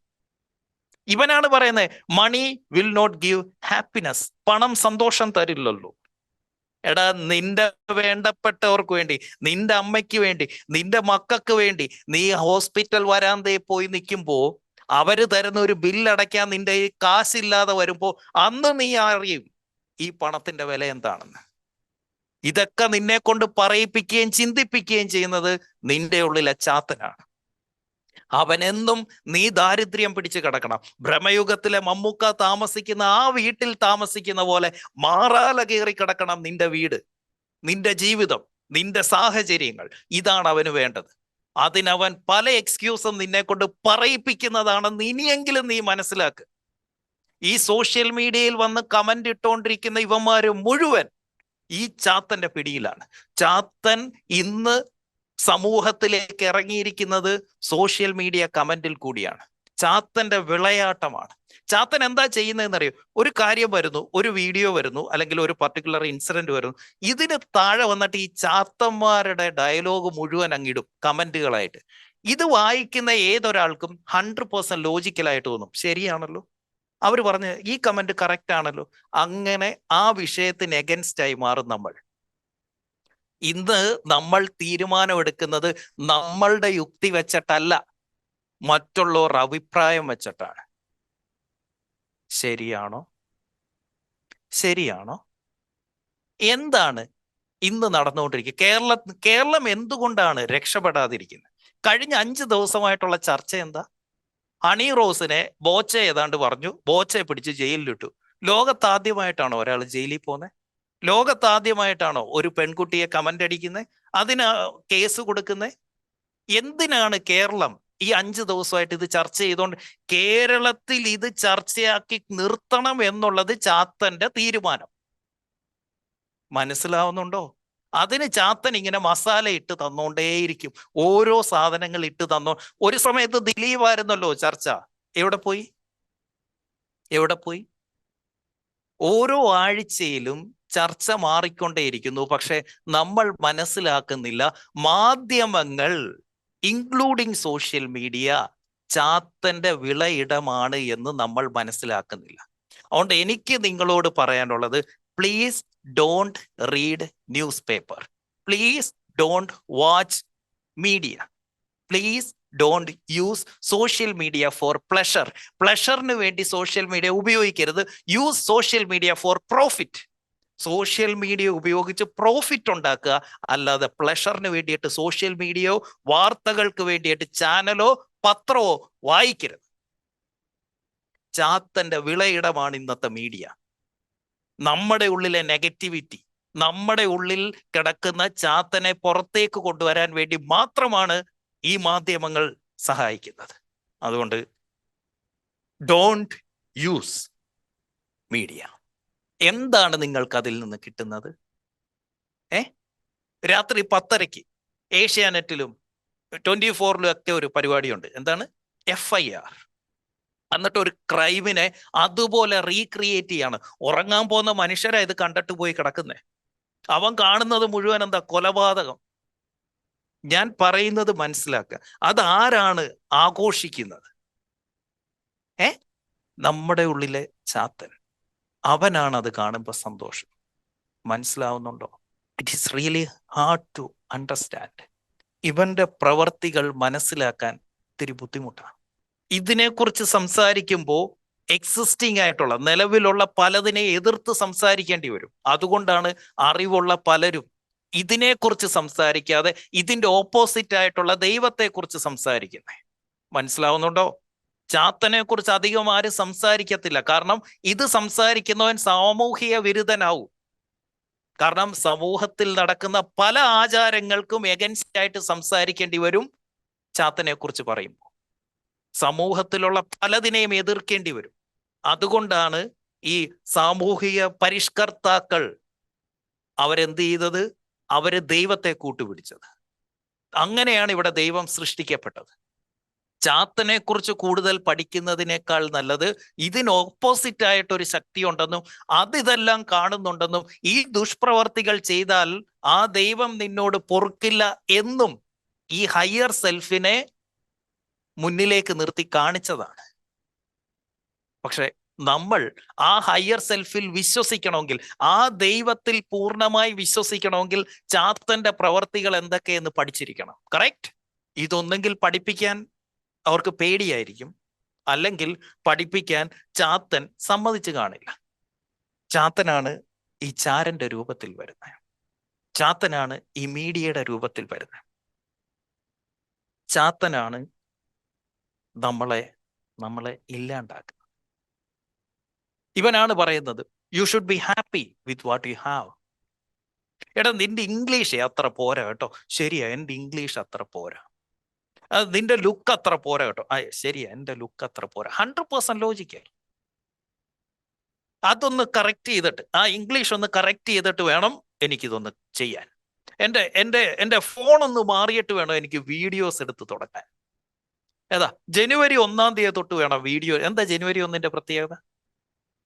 ഇവനാണ് പറയുന്നത്, money will not give happiness. പണം സന്തോഷം തരില്ലല്ലോ. എടാ നിന്റെ വേണ്ടപ്പെട്ടവർക്ക് വേണ്ടി, നിന്റെ അമ്മയ്ക്ക് വേണ്ടി, നിന്റെ മക്കൾക്ക് വേണ്ടി നീ ഹോസ്പിറ്റൽ വരാന്തയിൽ പോയി നിൽക്കുമ്പോ അവര് തരുന്ന ഒരു ബില്ലടയ്ക്കാൻ നിന്റെ ഈ കാശില്ലാതെ വരുമ്പോ അന്ന് നീ അറിയും ഈ പണത്തിന്റെ വില എന്താണെന്ന്. ഇതൊക്കെ നിന്നെ കൊണ്ട് പറയിപ്പിക്കുകയും ചിന്തിപ്പിക്കുകയും ചെയ്യുന്നത് നിന്റെ ഉള്ളിലെ ചാത്തനാണ്. അവനെന്നും നീ ദാരിദ്ര്യം പിടിച്ചു കിടക്കണം. ഭ്രമയുഗത്തിലെ മമ്മൂക്ക താമസിക്കുന്ന ആ വീട്ടിൽ താമസിക്കുന്ന പോലെ മാറാല കയറി കിടക്കണം നിന്റെ വീട്, നിന്റെ ജീവിതം, നിന്റെ സാഹചര്യങ്ങൾ. ഇതാണ് അവന് വേണ്ടത്. അതിനവൻ പല എക്സ്ക്യൂസും നിന്നെ കൊണ്ട് പറയിപ്പിക്കുന്നതാണെന്ന് ഇനിയെങ്കിലും നീ മനസ്സിലാക്ക്. ഈ സോഷ്യൽ മീഡിയയിൽ വന്ന് കമന്റ് ഇട്ടുകൊണ്ടിരിക്കുന്ന ഇവന്മാര് മുഴുവൻ ഈ ചാത്തന്റെ പിടിയിലാണ്. ചാത്തൻ ഇന്ന് സമൂഹത്തിലേക്ക് ഇറങ്ങിയിരിക്കുന്നത് സോഷ്യൽ മീഡിയ കമന്റിൽ കൂടിയാണ്. ചാത്തന്റെ വിളയാട്ടമാണ്. ചാത്തൻ എന്താ ചെയ്യുന്നതെന്നറിയോ? ഒരു കാര്യം വരുന്നു, ഒരു വീഡിയോ വരുന്നു, അല്ലെങ്കിൽ ഒരു പർട്ടിക്കുലർ ഇൻസിഡന്റ് വരുന്നു, ഇതിന് താഴെ വന്നിട്ട് ഈ ചാത്തന്മാരുടെ ഡയലോഗ് മുഴുവൻ അങ്ങിടും കമന്റുകളായിട്ട്. ഇത് വായിക്കുന്ന ഏതൊരാൾക്കും 100% ലോജിക്കലായിട്ട് തോന്നും, ശരിയാണല്ലോ, അവർ പറഞ്ഞ് ഈ കമന്റ് കറക്റ്റ് ആണല്ലോ. അങ്ങനെ ആ വിഷയത്തിന് എഗൻസ്റ്റ് ആയി മാറും നമ്മൾ. ഇന്ന് നമ്മൾ തീരുമാനമെടുക്കുന്നത് നമ്മളുടെ യുക്തി വെച്ചിട്ടല്ല, മറ്റുള്ളവർ അഭിപ്രായം വെച്ചിട്ടാണ്. ശരിയാണോ? ശരിയാണോ? എന്താണ് ഇന്ന് നടന്നുകൊണ്ടിരിക്കുക? കേരളം എന്തുകൊണ്ടാണ് രക്ഷപ്പെടാതിരിക്കുന്നത്? കഴിഞ്ഞ 5 ദിവസമായിട്ടുള്ള ചർച്ച എന്താ? ഹണി റോസിനെ ബോച്ച ഏതാണ്ട് പറഞ്ഞു, ബോച്ചയെ പിടിച്ച് ജയിലിലിട്ടു. ലോകത്താദ്യമായിട്ടാണോ ഒരാൾ ജയിലിൽ പോകുന്നത്? ലോകത്താദ്യമായിട്ടാണോ ഒരു പെൺകുട്ടിയെ കമന്റ് അടിക്കുന്നത്, അതിന് കേസ് കൊടുക്കുന്നത്? എന്തിനാണ് കേരളം ഈ 5 ദിവസമായിട്ട് ഇത് ചർച്ച ചെയ്തുകൊണ്ട്? കേരളത്തിൽ ഇത് ചർച്ചയാക്കി നിർത്തണം എന്നുള്ളത് ചാത്തന്റെ തീരുമാനം. മനസ്സിലാവുന്നുണ്ടോ? അതിന് ചാത്തൻ ഇങ്ങനെ മസാല ഇട്ട് തന്നോണ്ടേയിരിക്കും, ഓരോ സാധനങ്ങൾ ഇട്ട് തന്നോ. ഒരു സമയത്ത് ദിലീപായിരുന്നല്ലോ ചർച്ച, എവിടെ പോയി? എവിടെ പോയി? ഓരോ ആഴ്ചയിലും ചർച്ച മാറിക്കൊണ്ടേയിരിക്കുന്നു. പക്ഷെ നമ്മൾ മനസ്സിലാക്കുന്നില്ല, മാധ്യമങ്ങൾ ഇൻക്ലൂഡിങ് സോഷ്യൽ മീഡിയ ചാത്തന്റെ വിളയിടമാണ് എന്ന് നമ്മൾ മനസ്സിലാക്കുന്നില്ല. അതുകൊണ്ട് എനിക്ക് നിങ്ങളോട് പറയാനുള്ളത്, please don't read newspaper, please don't watch media, please don't use social media for pleasure. പ്ലഷറിന് വേണ്ടി സോഷ്യൽ മീഡിയ ഉപയോഗിക്കരുത്. Use social media for profit. Social media ഉപയോഗിച്ച് പ്രോഫിറ്റ് ഉണ്ടാക്കുക, അല്ലാതെ പ്ലഷറിന് വേണ്ടിയിട്ട് സോഷ്യൽ മീഡിയയോ വാർത്തകൾക്ക് വേണ്ടിയിട്ട് ചാനലോ പത്രമോ വായിക്കരുത്. ചാത്തന്റെ വിളയിടമാണ് ഇന്നത്തെ മീഡിയ. നമ്മുടെ ഉള്ളിലെ നെഗറ്റിവിറ്റി, നമ്മുടെ ഉള്ളിൽ കിടക്കുന്ന ചാത്തനെ പുറത്തേക്ക് കൊണ്ടുവരാൻ വേണ്ടി മാത്രമാണ് ഈ മാധ്യമങ്ങൾ സഹായിക്കുന്നത്. അതുകൊണ്ട് ഡോണ്ട് യൂസ് മീഡിയ. എന്താണ് നിങ്ങൾക്ക് അതിൽ നിന്ന് കിട്ടുന്നത്? രാത്രി 10:30 ഏഷ്യാനെറ്റിലും 24-ലും ഒക്കെ ഒരു പരിപാടിയുണ്ട്. എന്താണ്? FIR. എന്നിട്ട് ഒരു ക്രൈമിനെ അതുപോലെ റീക്രിയേറ്റ് ചെയ്യാണ്. ഉറങ്ങാൻ പോകുന്ന മനുഷ്യരാ ഇത് കണ്ടിട്ട് പോയി കിടക്കുന്നേ. അവൻ കാണുന്നത് മുഴുവൻ എന്താ? കൊലപാതകം. ഞാൻ പറയുന്നത് മനസ്സിലാക്കുക. അതാരാണ് ആഘോഷിക്കുന്നത്? നമ്മുടെ ഉള്ളിലെ ചാത്തൻ. അവനാണ് അത് കാണുമ്പോൾ സന്തോഷം. മനസ്സിലാവുന്നുണ്ടോ? It is really hard to understand. ഇവന്റെ പ്രവർത്തികൾ മനസ്സിലാക്കാൻ ഇത്തിരി ബുദ്ധിമുട്ടാണ്. ഇതിനെക്കുറിച്ച് സംസാരിക്കുമ്പോൾ എക്സിസ്റ്റിംഗ് ആയിട്ടുള്ള നിലവിലുള്ള പലതിനെ എതിർത്ത് സംസാരിക്കേണ്ടി വരും. അതുകൊണ്ടാണ് അറിവുള്ള പലരും ഇതിനെക്കുറിച്ച് സംസാരിക്കാതെ ഇതിന്റെ ഓപ്പോസിറ്റ് ആയിട്ടുള്ള ദൈവത്തെക്കുറിച്ച് സംസാരിക്കുന്നത്. മനസ്സിലാവുന്നുണ്ടോ? ചാത്തനെ കുറിച്ച് അധികം ആരും സംസാരിക്കത്തില്ല. കാരണം ഇത് സംസാരിക്കുന്നവൻ സാമൂഹിക വിരുദ്ധനാവും. കാരണം സമൂഹത്തിൽ നടക്കുന്ന പല ആചാരങ്ങൾക്കും എഗൻസ്റ്റ് ആയിട്ട് സംസാരിക്കേണ്ടി വരും ചാത്തനെ കുറിച്ച് പറയുമ്പോൾ. സമൂഹത്തിലുള്ള പലതിനെയും എതിർക്കേണ്ടി വരും. അതുകൊണ്ടാണ് ഈ സാമൂഹിക പരിഷ്കർത്താക്കൾ അവരെന്ത് ചെയ്തത്? അവര് ദൈവത്തെ കൂട്ടുപിടിച്ചത്. അങ്ങനെയാണ് ഇവിടെ ദൈവം സൃഷ്ടിക്കപ്പെട്ടത്. ചാത്തനെ കുറിച്ച് കൂടുതൽ പഠിക്കുന്നതിനേക്കാൾ നല്ലത് ഇതിന് ഓപ്പോസിറ്റ് ആയിട്ടൊരു ശക്തി ഉണ്ടെന്നും അതിതെല്ലാം കാണുന്നുണ്ടെന്നും ഈ ദുഷ്പ്രവർത്തികൾ ചെയ്താൽ ആ ദൈവം നിന്നോട് പൊറുക്കില്ല എന്നും ഈ ഹയർ സെൽഫിനെ മുന്നിലേക്ക് നിർത്തി കാണിച്ചതാണ്. പക്ഷെ നമ്മൾ ആ ഹയർ സെൽഫിൽ വിശ്വസിക്കണമെങ്കിൽ, ആ ദൈവത്തിൽ പൂർണ്ണമായി വിശ്വസിക്കണമെങ്കിൽ ചാത്തന്റെ പ്രവർത്തികൾ എന്തൊക്കെയെന്ന് പഠിച്ചിരിക്കണം. കറക്റ്റ്? ഇതൊന്നെങ്കിൽ പഠിപ്പിക്കാൻ അവർക്ക് പേടിയായിരിക്കും, അല്ലെങ്കിൽ പഠിപ്പിക്കാൻ ചാത്തൻ സമ്മതിച്ചു കാണില്ല. ചാത്തനാണ് ഈ ചാരന്റെ രൂപത്തിൽ വരുന്നത്. ചാത്തനാണ് ഈ മീഡിയയുടെ രൂപത്തിൽ വരുന്നത്. ചാത്തനാണ് നമ്മളെ ഇല്ലാണ്ടാക്കുന്നത്. ഇവനാണ് പറയുന്നത് you should be happy with what you have. എടാ, നിന്റെ ഇംഗ്ലീഷ് അത്ര പോരാ കേട്ടോ. ശരിയാ, എൻ്റെ ഇംഗ്ലീഷ് അത്ര പോരാ. നിന്റെ ലുക്ക് അത്ര പോരാ കേട്ടോ. ശരിയാ, എന്റെ ലുക്ക് അത്ര പോരാ. 100% ലോജിക്കൽ. അതൊന്ന് കറക്റ്റ് ചെയ്തിട്ട്, ആ ഇംഗ്ലീഷ് ഒന്ന് കറക്റ്റ് ചെയ്തിട്ട് വേണം എനിക്കിതൊന്ന് ചെയ്യാൻ. എൻ്റെ ഫോൺ ഒന്ന് മാറിയിട്ട് വേണം എനിക്ക് വീഡിയോസ് എടുത്ത് തുടങ്ങാൻ. ജനുവരി 1 തീയതി തൊട്ട് വേണം വീഡിയോ. എന്താ ജനുവരി 1 പ്രത്യേകത?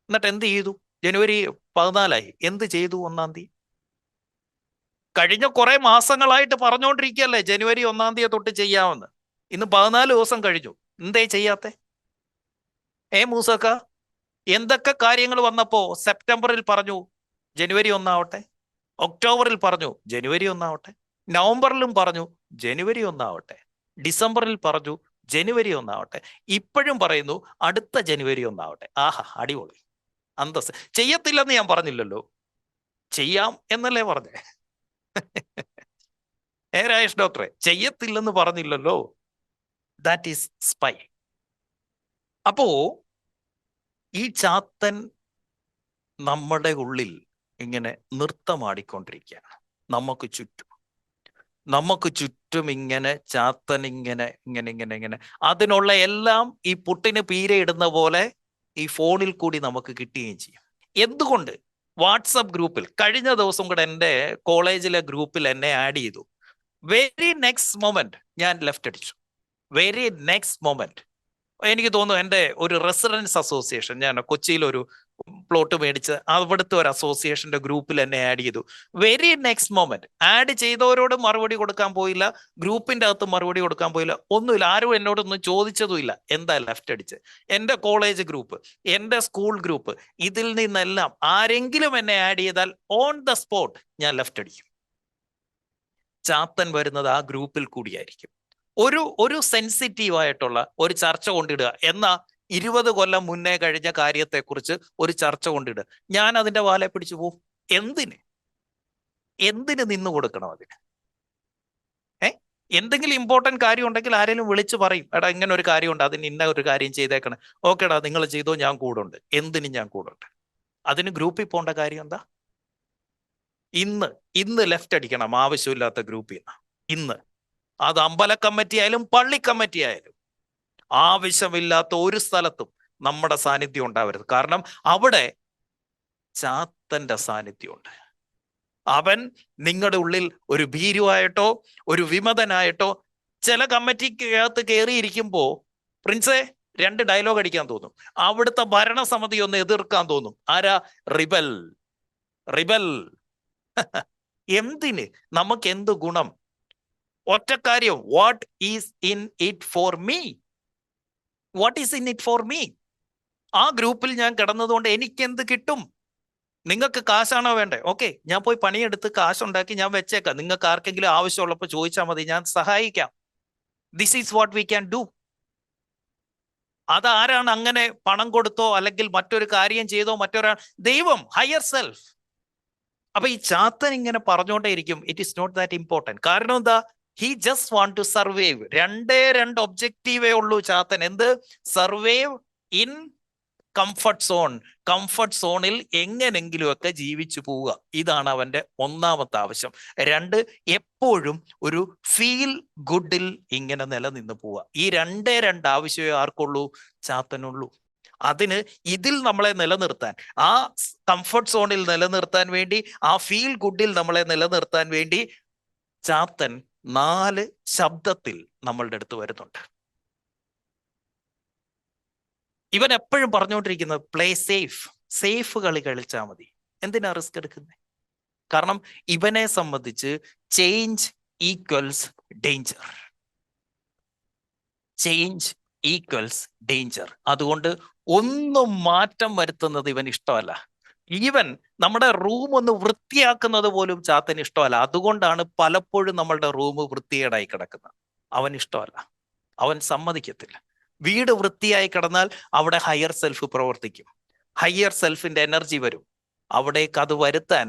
എന്നിട്ട് എന്ത് ചെയ്തു? ജനുവരി 14 എന്ത് ചെയ്തു 1 തീയതി? കഴിഞ്ഞ കുറെ മാസങ്ങളായിട്ട് പറഞ്ഞുകൊണ്ടിരിക്കുകയല്ലേ ജനുവരി 1 തീയതി തൊട്ട് ചെയ്യാമെന്ന്. ഇന്ന് 14 ദിവസം കഴിഞ്ഞു, എന്തേ ചെയ്യാത്തെ? മൂസക്ക, എന്തൊക്കെ കാര്യങ്ങൾ വന്നപ്പോ സെപ്റ്റംബറിൽ പറഞ്ഞു ജനുവരി 1 ഒക്ടോബറിൽ പറഞ്ഞു ജനുവരി 1 നവംബറിലും പറഞ്ഞു ജനുവരി 1 ഡിസംബറിൽ പറഞ്ഞു ജനുവരി 1 ഇപ്പോഴും പറയുന്നു അടുത്ത ജനുവരി 1 ആഹാ, അടിപൊളി, അന്തസ്. ചെയ്യത്തില്ലെന്ന് ഞാൻ പറഞ്ഞില്ലല്ലോ, ചെയ്യാം എന്നല്ലേ പറഞ്ഞേ? രാജേഷ് ഡോക്ടറെ, ചെയ്യത്തില്ലെന്ന് പറഞ്ഞില്ലല്ലോ. That is spy. അപ്പോ ഈ ചാത്തൻ നമ്മുടെ ഉള്ളിൽ ഇങ്ങനെ നൃത്തമാടിക്കൊണ്ടിരിക്കുകയാണ്. നമുക്ക് ചുറ്റും ഇങ്ങനെ ചാത്തൻ ഇങ്ങനെ ഇങ്ങനെ ഇങ്ങനെ ഇങ്ങനെ അതിനുള്ള എല്ലാം ഈ പുട്ടിന് പീര ഇടുന്ന പോലെ ഈ ഫോണിൽ കൂടി നമുക്ക് കിട്ടുകയും ചെയ്യും. എന്തുകൊണ്ട്? വാട്സപ്പ് ഗ്രൂപ്പിൽ കഴിഞ്ഞ ദിവസം കൂടെ എൻ്റെ കോളേജിലെ ഗ്രൂപ്പിൽ എന്നെ ആഡ് ചെയ്തു. വെരി നെക്സ്റ്റ് മൊമെന്റ് ഞാൻ ലെഫ്റ്റ് അടിച്ചു. വെരി നെക്സ്റ്റ് മൊമെന്റ് എനിക്ക് തോന്നുന്നു എൻ്റെ ഒരു റെസിഡൻസ് അസോസിയേഷൻ, ഞാൻ കൊച്ചിയിൽ ഒരു പ്ലോട്ട് മേടിച്ച് അവിടുത്തെ ഒരു അസോസിയേഷന്റെ ഗ്രൂപ്പിൽ എന്നെ ആഡ് ചെയ്തു. വെരി നെക്സ്റ്റ് മൊമെന്റ് ആഡ് ചെയ്തവരോട് മറുപടി കൊടുക്കാൻ പോയില്ല, ഗ്രൂപ്പിന്റെ അകത്ത് മറുപടി കൊടുക്കാൻ പോയില്ല, ഒന്നുമില്ല. ആരും എന്നോടൊന്നും ചോദിച്ചതുമില്ല എന്താ ലെഫ്റ്റ് അടിച്ച്. എൻ്റെ കോളേജ് ഗ്രൂപ്പ്, എൻ്റെ സ്കൂൾ ഗ്രൂപ്പ്, ഇതിൽ നിന്നെല്ലാം ആരെങ്കിലും എന്നെ ആഡ് ചെയ്താൽ ഓൺ ദ സ്പോട്ട് ഞാൻ ലെഫ്റ്റ് അടിക്കും. ചാത്തൻ വരുന്നത് ആ ഗ്രൂപ്പിൽ കൂടിയായിരിക്കും. ഒരു സെൻസിറ്റീവ് ആയിട്ടുള്ള ഒരു ചർച്ച കൊണ്ടിടുക, എന്നാ 20 കൊല്ലം മുന്നേ കഴിഞ്ഞ കാര്യത്തെക്കുറിച്ച് ഒരു ചർച്ച കൊണ്ടിടുക, ഞാൻ അതിന്റെ വാലെ പിടിച്ചു പോവും. എന്തിന് നിന്ന് കൊടുക്കണം അതിന്? എന്തെങ്കിലും ഇമ്പോർട്ടന്റ് കാര്യം ഉണ്ടെങ്കിൽ ആരെങ്കിലും വിളിച്ചു പറയും, എടാ ഇങ്ങനെ ഒരു കാര്യമുണ്ട്, അതിന് ഇന്ന ഒരു കാര്യം ചെയ്തേക്കണം. ഓക്കേടാ, നിങ്ങൾ ചെയ്തോ, ഞാൻ കൂടുണ്ട്. എന്തിന് ഞാൻ കൂടുണ്ട്? അതിന് ഗ്രൂപ്പിൽ പോകേണ്ട കാര്യം എന്താ? ഇന്ന് ലെഫ്റ്റ് അടിക്കണം ആവശ്യമില്ലാത്ത ഗ്രൂപ്പിൽ നിന്ന്. ഇന്ന് അത് അമ്പല കമ്മിറ്റി ആയാലും പള്ളി കമ്മിറ്റി ആയാലും ആവശ്യമില്ലാത്ത ഒരു സ്ഥലത്തും നമ്മുടെ സാന്നിധ്യം ഉണ്ടാവരുത്. കാരണം അവിടെ ചാത്തന്റെ സാന്നിധ്യമുണ്ട്. അവൻ നിങ്ങളുടെ ഉള്ളിൽ ഒരു ഭീരുവായിട്ടോ ഒരു വിമതനായിട്ടോ, ചില കമ്മിറ്റിക്കകത്ത് കയറിയിരിക്കുമ്പോ പ്രിൻസേ 2 ഡയലോഗ് അടിക്കാൻ തോന്നും, അവിടുത്തെ ഭരണസമിതി ഒന്ന് എതിർക്കാൻ തോന്നും. ആരാ? റിബൽ. എന്തിന്? നമുക്ക് എന്ത് ഗുണം? ഒറ്റ കാര്യം, what is in it for me? What is in it for me? ആ ഗ്രൂപ്പിൽ ഞാൻ കിടന്നതുകൊണ്ട് എനിക്ക് എന്ത് കിട്ടും? നിങ്ങൾക്ക് കാശാണോ വേണ്ടേ? ഓക്കെ, ഞാൻ പോയി പണിയെടുത്ത് കാശുണ്ടാക്കി ഞാൻ വെച്ചേക്കാം. നിങ്ങൾക്ക് ആർക്കെങ്കിലും ആവശ്യമുള്ളപ്പോൾ ചോദിച്ചാൽ മതി, ഞാൻ സഹായിക്കാം. This is what we can do. അതാരാണ് അങ്ങനെ പണം കൊടുത്തോ അല്ലെങ്കിൽ മറ്റൊരു കാര്യം ചെയ്തോ? മറ്റൊരാൾ, ദൈവം, ഹയർ സെൽഫ്. അപ്പൊ ഈ ചാത്തൻ ഇങ്ങനെ പറഞ്ഞുകൊണ്ടേയിരിക്കും, it is not that important. കാരണം എന്താ? He just want to survive. 2 ഒബ്ജക്റ്റീവേ ഉള്ളൂ ചാത്തൻ. എന്ത്? Survive in comfort zone. Comfort സോണിൽ എങ്ങനെങ്കിലുമൊക്കെ ജീവിച്ചു പോവുക. ഇതാണ് അവന്റെ 1ാമത്തെ ആവശ്യം. 2, എപ്പോഴും ഒരു ഫീൽ ഗുഡിൽ ഇങ്ങനെ നിലനിന്ന് പോവുക. ഈ 2 ആവശ്യമേ ആർക്കുള്ളൂ? ചാത്തനുള്ളൂ. അതിന് ഇതിൽ നമ്മളെ നിലനിർത്താൻ, ആ കംഫർട്ട് സോണിൽ നിലനിർത്താൻ വേണ്ടി, ആ ഫീൽ ഗുഡിൽ നമ്മളെ നിലനിർത്താൻ വേണ്ടി ചാത്തൻ 4 ശബ്ദത്തിൽ നമ്മളുടെ അടുത്ത് വരുന്നുണ്ട്. ഇവൻ എപ്പോഴും പറഞ്ഞുകൊണ്ടിരിക്കുന്നത് പ്ലേ സേഫ്. സേഫ് കളി കളിച്ചാൽ മതി. എന്തിനാ റിസ്ക് എടുക്കുന്നത്? കാരണം ഇവനെ സംബന്ധിച്ച് change equals danger. Change equals danger. അതുകൊണ്ട് ഒന്നും മാറ്റം വരുത്തുന്നത് ഇവൻ ഇഷ്ടമല്ല. ഈവൻ നമ്മുടെ റൂം ഒന്ന് വൃത്തിയാക്കുന്നത് പോലും ചാത്തന് ഇഷ്ടമല്ല. അതുകൊണ്ടാണ് പലപ്പോഴും നമ്മളുടെ റൂം വൃത്തികേടായി കിടക്കുന്നത്. അവൻ ഇഷ്ടമല്ല, അവൻ സമ്മതിക്കത്തില്ല. വീട് വൃത്തിയായി കിടന്നാൽ അവിടെ ഹയർ സെൽഫ് പ്രവർത്തിക്കും, ഹയർ സെൽഫിന്റെ എനർജി വരും. അവിടേക്ക് അത് വരുത്താൻ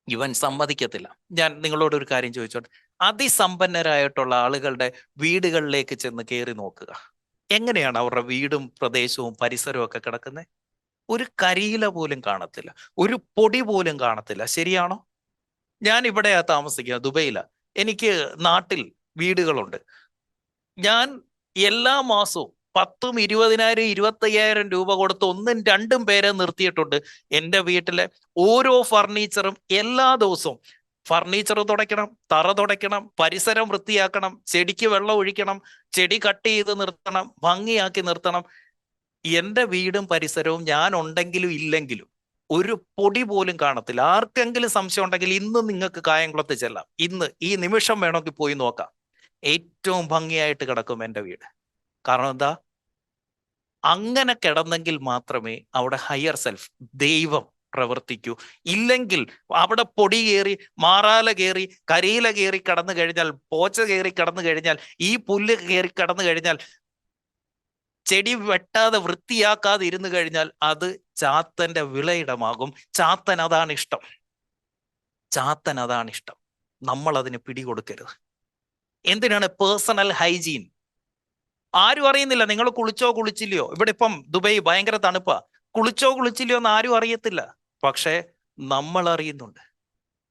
ഇവൻ സമ്മതിക്കത്തില്ല. ഞാൻ നിങ്ങളോട് ഒരു കാര്യം ചോദിച്ചോട്ടെ, അതിസമ്പന്നരായിട്ടുള്ള ആളുകളുടെ വീടുകളിലേക്ക് ചെന്ന് കയറി നോക്കുക. എങ്ങനെയാണ് അവരുടെ വീടും പ്രദേശവും പരിസരവും ഒക്കെ കിടക്കുന്നത്? ഒരു കരിയില പോലും കാണത്തില്ല, ഒരു പൊടി പോലും കാണത്തില്ല. ശരിയാണോ? ഞാൻ ഇവിടെയാ താമസിക്കുക, ദുബൈയിലാ. എനിക്ക് നാട്ടിൽ വീടുകളുണ്ട്. ഞാൻ എല്ലാ മാസവും 10,000, 20,000, 25,000 രൂപ കൊടുത്ത് ഒന്നും രണ്ടും പേരെ നിർത്തിയിട്ടുണ്ട്. എൻ്റെ വീട്ടിലെ ഓരോ ഫർണിച്ചറും എല്ലാ ദിവസവും ഫർണിച്ചർ തുടയ്ക്കണം, തറ തുടയ്ക്കണം, പരിസരം വൃത്തിയാക്കണം, ചെടിക്ക് വെള്ളം ഒഴിക്കണം, ചെടി കട്ട് ചെയ്ത് നിർത്തണം, ഭംഗിയാക്കി നിർത്തണം. എൻ്റെ വീടും പരിസരവും ഞാൻ ഉണ്ടെങ്കിലും ഇല്ലെങ്കിലും ഒരു പൊടി പോലും കാണത്തില്ല. ആർക്കെങ്കിലും സംശയം ഉണ്ടെങ്കിൽ ഇന്ന് നിങ്ങൾക്ക് കായംകുളത്ത് ചെല്ലാം. ഇന്ന് ഈ നിമിഷം വേണമെങ്കിൽ പോയി നോക്കാം. ഏറ്റവും ഭംഗിയായിട്ട് കിടക്കും എൻ്റെ വീട്. കാരണം എന്താ? അങ്ങനെ കിടന്നെങ്കിൽ മാത്രമേ അവിടെ ഹയർ സെൽഫ്, ദൈവം പ്രവർത്തിക്കൂ. ഇല്ലെങ്കിൽ അവിടെ പൊടി കയറി, മാറാല കയറി, കരിയില കയറി കടന്നു കഴിഞ്ഞാൽ, പോച്ച കയറി കടന്നു കഴിഞ്ഞാൽ, ഈ പുല്ല് കയറി കടന്നു കഴിഞ്ഞാൽ, ചെടി വെട്ടാതെ വൃത്തിയാക്കാതെ ഇരുന്നു കഴിഞ്ഞാൽ അത് ചാത്തന്റെ വിളയിടമാകും. ചാത്തൻ അതാണ് ഇഷ്ടം. ചാത്തൻ അതാണ് ഇഷ്ടം. നമ്മൾ അതിന് പിടികൊടുക്കരുത്. എന്തിനാണ് പേഴ്സണൽ ഹൈജീൻ? ആരും അറിയുന്നില്ല നിങ്ങൾ കുളിച്ചോ കുളിച്ചില്ലയോ. ഇവിടെ ഇപ്പം ദുബൈ ഭയങ്കര തണുപ്പാ. കുളിച്ചോ കുളിച്ചില്ലയോ എന്ന് ആരും അറിയത്തില്ല. പക്ഷേ നമ്മൾ അറിയുന്നുണ്ട്.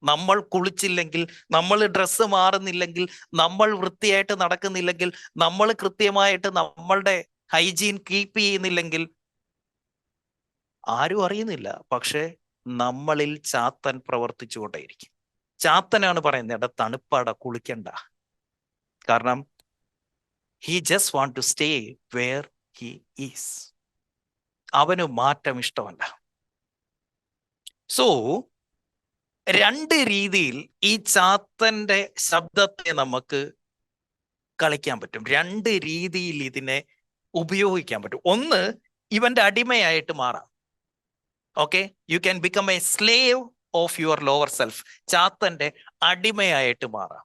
നമ്മൾ കുളിച്ചില്ലെങ്കിൽ, നമ്മൾ ഡ്രസ്സ് മാറുന്നില്ലെങ്കിൽ, നമ്മൾ വൃത്തിയായിട്ട് നടക്കുന്നില്ലെങ്കിൽ, നമ്മൾ കൃത്യമായിട്ട് നമ്മളുടെ ഹൈജീൻ കീപ്പ് ചെയ്യുന്നില്ലെങ്കിൽ ആരും അറിയുന്നില്ല. പക്ഷെ നമ്മളിൽ ചാത്തൻ പ്രവർത്തിച്ചുകൊണ്ടേയിരിക്കും. ചാത്തനാണ് പറയുന്നത് എടാ തണുപ്പാടാ, കുളിക്കണ്ട. കാരണം he just want to stay where he is. അവന് മാറ്റം ഇഷ്ടമല്ല. സോ രണ്ട് രീതിയിൽ ഈ ചാത്തന്റെ ശബ്ദത്തെ നമുക്ക് കളിക്കാൻ പറ്റും. രണ്ട് രീതിയിൽ ഇതിനെ ഉപയോഗിക്കാൻ പറ്റും. ഒന്ന്, ഇവന്റെ അടിമയായിട്ട് മാറാം. Okay, you can become a slave of your lower self. ചാത്തന്റെ അടിമയായിട്ട് മാറാം.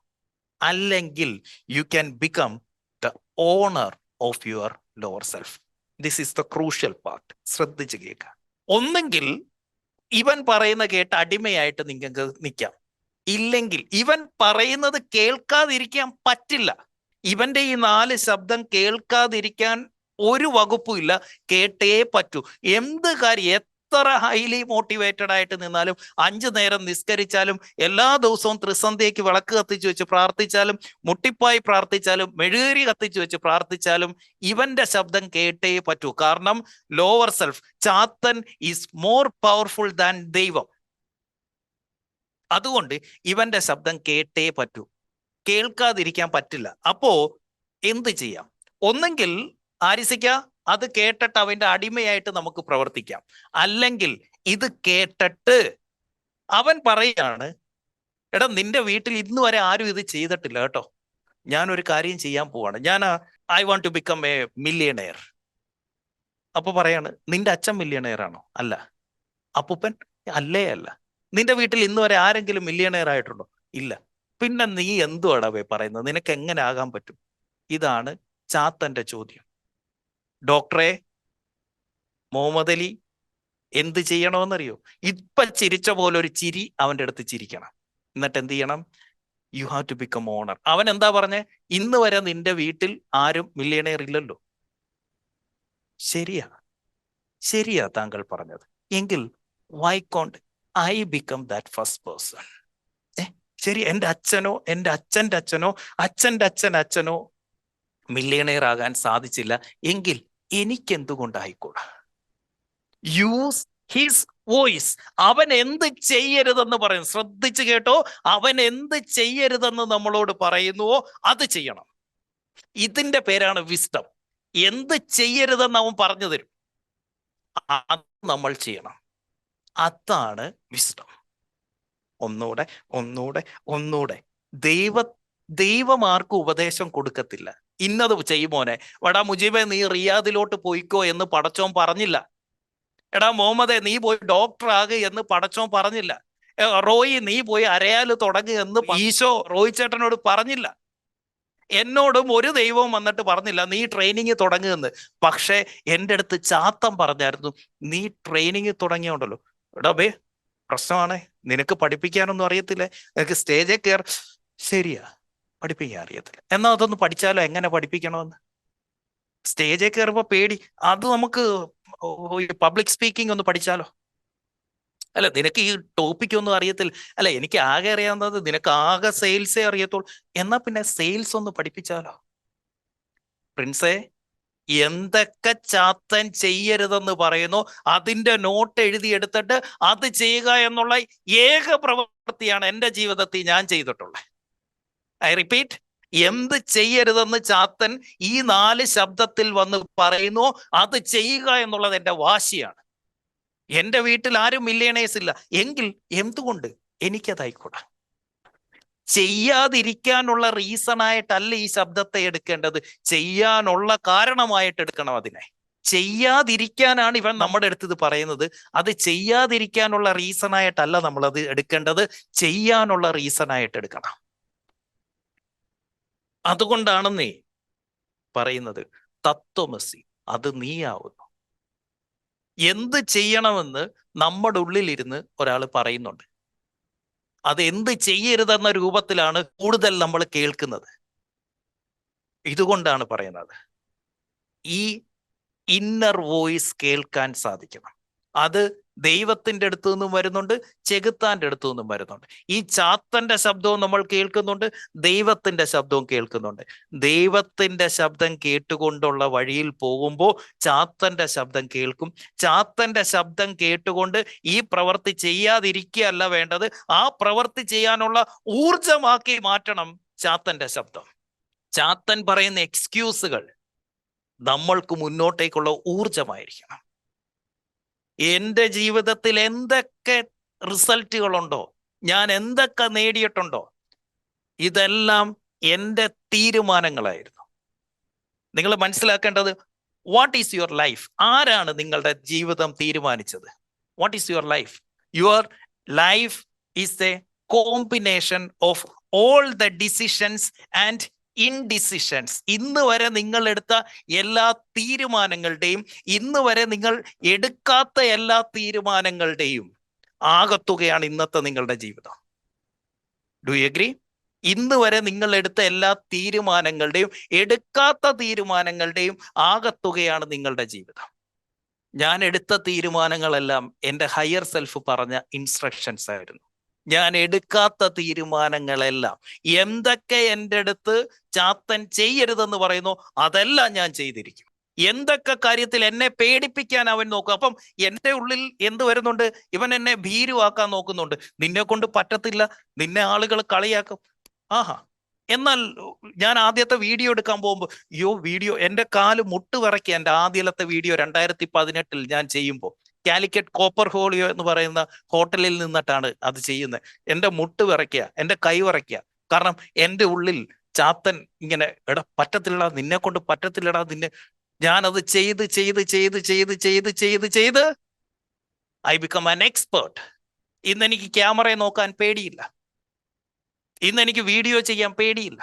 അല്ലെങ്കിൽ you can become the owner of your lower self. This is the crucial part. ശ്രദ്ധിച്ച് കേൾക്കാം. ഒന്നെങ്കിൽ ഇവൻ പറയുന്ന കേട്ട് അടിമയായിട്ട് നിങ്ങൾക്ക് നിൽക്കാം. ഇല്ലെങ്കിൽ ഇവൻ പറയുന്നത് കേൾക്കാതിരിക്കാൻ പറ്റില്ല. ഇവന്റെ ഈ 4 ശബ്ദം കേൾക്കാതിരിക്കാൻ ഒരു വകുപ്പും ഇല്ല. കേട്ടേ പറ്റൂ. എന്ത് കാര്യം, എത്ര ഹൈലി മോട്ടിവേറ്റഡ് ആയിട്ട് നിന്നാലും, 5 നേരം നിസ്കരിച്ചാലും, എല്ലാ ദിവസവും ത്രിസന്ധ്യയ്ക്ക് വിളക്ക് കത്തിച്ചു വെച്ച് പ്രാർത്ഥിച്ചാലും, മുട്ടിപ്പായി പ്രാർത്ഥിച്ചാലും, മെഴുകുതിരി കത്തിച്ചു വെച്ച് പ്രാർത്ഥിച്ചാലും ഇവന്റെ ശബ്ദം കേട്ടേ പറ്റൂ. കാരണം lower self, Chathan is more powerful than ദൈവം. അതുകൊണ്ട് ഇവന്റെ ശബ്ദം കേട്ടേ പറ്റൂ. കേൾക്കാതിരിക്കാൻ പറ്റില്ല. അപ്പോ എന്ത് ചെയ്യാം? ഒന്നെങ്കിൽ ആരിസിക്ക അത് കേട്ടിട്ട് അവന്റെ അടിമയായിട്ട് നമുക്ക് പ്രവർത്തിക്കാം. അല്ലെങ്കിൽ ഇത് കേട്ടിട്ട് അവൻ പറയാണ് എടാ നിന്റെ വീട്ടിൽ ഇന്ന് വരെ ആരും ഇത് ചെയ്തിട്ടില്ല കേട്ടോ, ഞാനൊരു കാര്യം ചെയ്യാൻ പോവാണ്, ഞാൻ I want to become a millionaire. അപ്പൊ പറയാണ് നിന്റെ അച്ഛൻ മില്യണയർ ആണോ? അല്ല. അപ്പൂപ്പൻ? അല്ലേ അല്ല. നിന്റെ വീട്ടിൽ ഇന്ന് വരെ ആരെങ്കിലും മില്യണയർ ആയിട്ടുണ്ടോ? ഇല്ല. പിന്നെ നീ എന്തുവാടാ പറയുന്നത്? നിനക്ക് എങ്ങനെ ആകാൻ പറ്റും? ഇതാണ് ചാത്തന്റെ ചോദ്യം. ഡോക്ടറെ, മുഹമ്മദ് അലി എന്ത് ചെയ്യണമെന്നറിയോ? ഇപ്പൊ ചിരിച്ച പോലെ ഒരു ചിരി അവന്റെ അടുത്ത് ചിരിക്കണം. എന്നിട്ട് എന്ത് ചെയ്യണം? You have to become owner. അവൻ എന്താ പറഞ്ഞേ? ഇന്ന് വരെ നിന്റെ വീട്ടിൽ ആരും മില്യണയർ ഇല്ലല്ലോ. ശരിയാ, ശരിയാ താങ്കൾ പറഞ്ഞത്. എങ്കിൽ why can't I become that first person? ശരി, എൻ്റെ അച്ഛനോ എൻ്റെ അച്ഛൻ്റെ അച്ഛനോ അച്ഛൻ്റെ അച്ഛനോ മില്യണയർ ആകാൻ സാധിച്ചില്ല എങ്കിൽ എനിക്കെന്തുകൊണ്ടായിക്കൂടാ? Use his voice. അവൻ എന്ത് ചെയ്യരുതെന്ന് പറയും. ശ്രദ്ധിച്ചു കേട്ടോ, അവൻ എന്ത് ചെയ്യരുതെന്ന് നമ്മളോട് പറയുന്നുവോ അത് ചെയ്യണം. ഇതിന്റെ പേരാണ് വിസ്ഡം. എന്ത് ചെയ്യരുതെന്ന് അവൻ പറഞ്ഞു തരും, അത് നമ്മൾ ചെയ്യണം. അതാണ് വിസ്ഡം. ഒന്നൂടെ ഒന്നൂടെ ഒന്നൂടെ. ദൈവം ആർക്കും ഉപദേശം കൊടുക്കത്തില്ല. ഇന്നത് ചെയ്യുമോനെ, എടാ മുജീബെ നീ റിയാദിലോട്ട് പോയിക്കോ എന്ന് പടച്ചോൻ പറഞ്ഞില്ല. എടാ മുഹമ്മദെ നീ പോയി ഡോക്ടർ ആകുക എന്ന് പടച്ചോൻ പറഞ്ഞില്ല. റോയി നീ പോയി അരയാല് തുടങ്ങുക എന്ന് ഈശോ റോയി ചേട്ടനോട് പറഞ്ഞില്ല. എന്നോടും ഒരു ദൈവവും വന്നിട്ട് പറഞ്ഞില്ല നീ ട്രെയിനിങ് തുടങ്ങുമെന്ന്. പക്ഷെ എൻ്റെ അടുത്ത് ചാത്തൻ പറഞ്ഞായിരുന്നു നീ ട്രെയിനിങ് തുടങ്ങിയോണ്ടല്ലോ എടാ ബേ പ്രശ്നമാണ്, നിനക്ക് പഠിപ്പിക്കാനൊന്നും അറിയത്തില്ലേ, നിനക്ക് സ്റ്റേജിൽ കയറി. ശരിയാ, പഠിപ്പിക്കാൻ അറിയത്തില്ല. എന്നാ അതൊന്ന് പഠിച്ചാലോ, എങ്ങനെ പഠിപ്പിക്കണമെന്ന്. സ്റ്റേജിൽ കയറുമ്പോ പേടി, അത് നമുക്ക് പബ്ലിക് സ്പീക്കിംഗ് ഒന്ന് പഠിച്ചാലോ. അല്ല, നിനക്ക് ഈ ടോപ്പിക് ഒന്നും അറിയത്തില്ല. അല്ല, എനിക്ക് ആകെ അറിയാവുന്നത് നിനക്ക് ആകെ സെയിൽസേ അറിയത്തുള്ളൂ. എന്നാ പിന്നെ സെയിൽസ് ഒന്ന് പഠിപ്പിച്ചാലോ പ്രിൻസേ? എന്തൊക്കെ ചാത്തൻ ചെയ്യരുതെന്ന് പറയുന്നു അതിന്റെ നോട്ട് എഴുതിയെടുത്തിട്ട് അത് ചെയ്യുക എന്നുള്ള ഏക പ്രവൃത്തിയാണ് എൻ്റെ ജീവിതത്തിൽ ഞാൻ ചെയ്തിട്ടുള്ളത്. ഐ റിപ്പീറ്റ്, എന്ത് ചെയ്യരുതെന്ന് ചാത്തൻ ഈ 4 ശബ്ദത്തിൽ വന്ന് പറയുന്നു അത് ചെയ്യുക എന്നുള്ളത് എൻ്റെ വാശിയാണ്. എൻ്റെ വീട്ടിൽ ആരും മില്ലിയണേഴ്സ് ഇല്ല എങ്കിൽ എന്തുകൊണ്ട് എനിക്കതായിക്കൂടാ? ചെയ്യാതിരിക്കാനുള്ള റീസൺ ആയിട്ടല്ല ഈ ശബ്ദത്തെ എടുക്കേണ്ടത്, ചെയ്യാനുള്ള കാരണമായിട്ട് എടുക്കണം അതിനെ. ചെയ്യാതിരിക്കാനാണ് ഇവൻ നമ്മുടെ അടുത്ത് ഇത് പറയുന്നത്. അത് ചെയ്യാതിരിക്കാനുള്ള റീസൺ ആയിട്ടല്ല നമ്മളത് എടുക്കേണ്ടത്, ചെയ്യാനുള്ള റീസൺ ആയിട്ട് എടുക്കണം. അതുകൊണ്ടാണെന്നേ പറയുന്നത് തത്വമസി, അത് നീയാവുന്നു. എന്ത് ചെയ്യണമെന്ന് നമ്മുടെ ഉള്ളിലിരുന്ന് ഒരാൾ പറയുന്നുണ്ട്. അത് എന്ത് ചെയ്യരുതെന്ന രൂപത്തിലാണ് കൂടുതൽ നമ്മൾ കേൾക്കുന്നത്. ഇതുകൊണ്ടാണ് പറയുന്നത് ഈ ഇന്നർ വോയിസ് കേൾക്കാൻ സാധിക്കണം. അത് ദൈവത്തിന്റെ അടുത്തു നിന്നും വരുന്നുണ്ട്, ചെകുത്താന്റെ അടുത്തു നിന്നും വരുന്നുണ്ട്. ഈ ചാത്തന്റെ ശബ്ദവും നമ്മൾ കേൾക്കുന്നുണ്ട്, ദൈവത്തിന്റെ ശബ്ദവും കേൾക്കുന്നുണ്ട്. ദൈവത്തിന്റെ ശബ്ദം കേട്ടുകൊണ്ടുള്ള വഴിയിൽ പോകുമ്പോൾ ചാത്തന്റെ ശബ്ദം കേൾക്കും. ചാത്തന്റെ ശബ്ദം കേട്ടുകൊണ്ട് ഈ പ്രവൃത്തി ചെയ്യാതിരിക്കുകയല്ല വേണ്ടത്, ആ പ്രവൃത്തി ചെയ്യാനുള്ള ഊർജമാക്കി മാറ്റണം ചാത്തന്റെ ശബ്ദം. ചാത്തൻ പറയുന്ന എക്സ്ക്യൂസുകൾ നമ്മൾക്ക് മുന്നോട്ടേക്കുള്ള ഊർജമായിരിക്കണം. എൻ്റെ ജീവിതത്തിൽ എന്തൊക്കെ റിസൾട്ടുകളുണ്ടോ, ഞാൻ എന്തൊക്കെ നേടിയിട്ടുണ്ടോ, ഇതെല്ലാം എൻ്റെ തീരുമാനങ്ങളായിരുന്നു. നിങ്ങൾ മനസ്സിലാക്കേണ്ടത്, വാട്ട് ഈസ് യുവർ ലൈഫ്? ആരാണ് നിങ്ങളുടെ ജീവിതം തീരുമാനിച്ചത്? What is your life? Your life is a combination of all the decisions and indecisions. ഇന്ന് വരെ നിങ്ങൾ എടുത്ത എല്ലാ തീരുമാനങ്ങളുടെയും, ഇന്ന് വരെ നിങ്ങൾ എടുക്കാത്ത എല്ലാ തീരുമാനങ്ങളുടെയും ആകത്തുകയാണ് ഇന്നത്തെ നിങ്ങളുടെ ജീവിതം. Do you agree? ഇന്ന് വരെ നിങ്ങൾ എടുത്ത എല്ലാ തീരുമാനങ്ങളുടെയും, എടുക്കാത്ത തീരുമാനങ്ങളുടെയും ആകത്തുകയാണ് നിങ്ങളുടെ ജീവിതം. ഞാൻ എടുത്ത തീരുമാനങ്ങളെല്ലാം എൻ്റെ ഹയർ സെൽഫ് പറഞ്ഞ ഇൻസ്ട്രക്ഷൻസ് ആയിരുന്നു. ഞാൻ എടുക്കാത്ത തീരുമാനങ്ങളെല്ലാം എന്തൊക്കെ എൻ്റെ അടുത്ത് ചാത്തൻ ചെയ്യരുതെന്ന് പറയുന്നു അതെല്ലാം ഞാൻ ചെയ്തിരിക്കും. എന്തൊക്കെ കാര്യത്തിൽ എന്നെ പേടിപ്പിക്കാൻ അവൻ നോക്കും. അപ്പം എൻ്റെ ഉള്ളിൽ എന്ത് വരുന്നുണ്ട്? ഇവൻ എന്നെ ഭീരുവാക്കാൻ നോക്കുന്നുണ്ട്. നിന്നെ കൊണ്ട് പറ്റത്തില്ല, നിന്നെ ആളുകൾ കളിയാക്കും. ആഹാ, എന്നാൽ ഞാൻ ആദ്യത്തെ വീഡിയോ എടുക്കാൻ പോകുമ്പോൾ വീഡിയോ എൻ്റെ കാല് മുട്ട് വിറയ്ക്കുക. എൻ്റെ ആദ്യത്തെ വീഡിയോ 2018 ഞാൻ ചെയ്യുമ്പോൾ കാലിക്കറ്റ് കോപ്പർ ഹോളിയോ എന്ന് പറയുന്ന ഹോട്ടലിൽ നിന്നിട്ടാണ് അത് ചെയ്യുന്നത്. എൻ്റെ മുട്ട് വിറയ്ക്കുക, എൻ്റെ കൈ വിറയ്ക്കുക. കാരണം എൻ്റെ ഉള്ളിൽ ചാത്തൻ ഇങ്ങനെ, എടാ പറ്റത്തില്ലടാ, നിന്നെ കൊണ്ട് പറ്റത്തില്ലടാ, ഞാനത് ചെയ്ത് ചെയ്ത് ചെയ്ത് ചെയ്ത് ചെയ്ത് ചെയ്ത് ചെയ്ത് ഐ ബിക്കം ആൻ എക്സ്പേർട്ട്. ഇന്ന് എനിക്ക് ക്യാമറയെ നോക്കാൻ പേടിയില്ല, ഇന്ന് എനിക്ക് വീഡിയോ ചെയ്യാൻ പേടിയില്ല.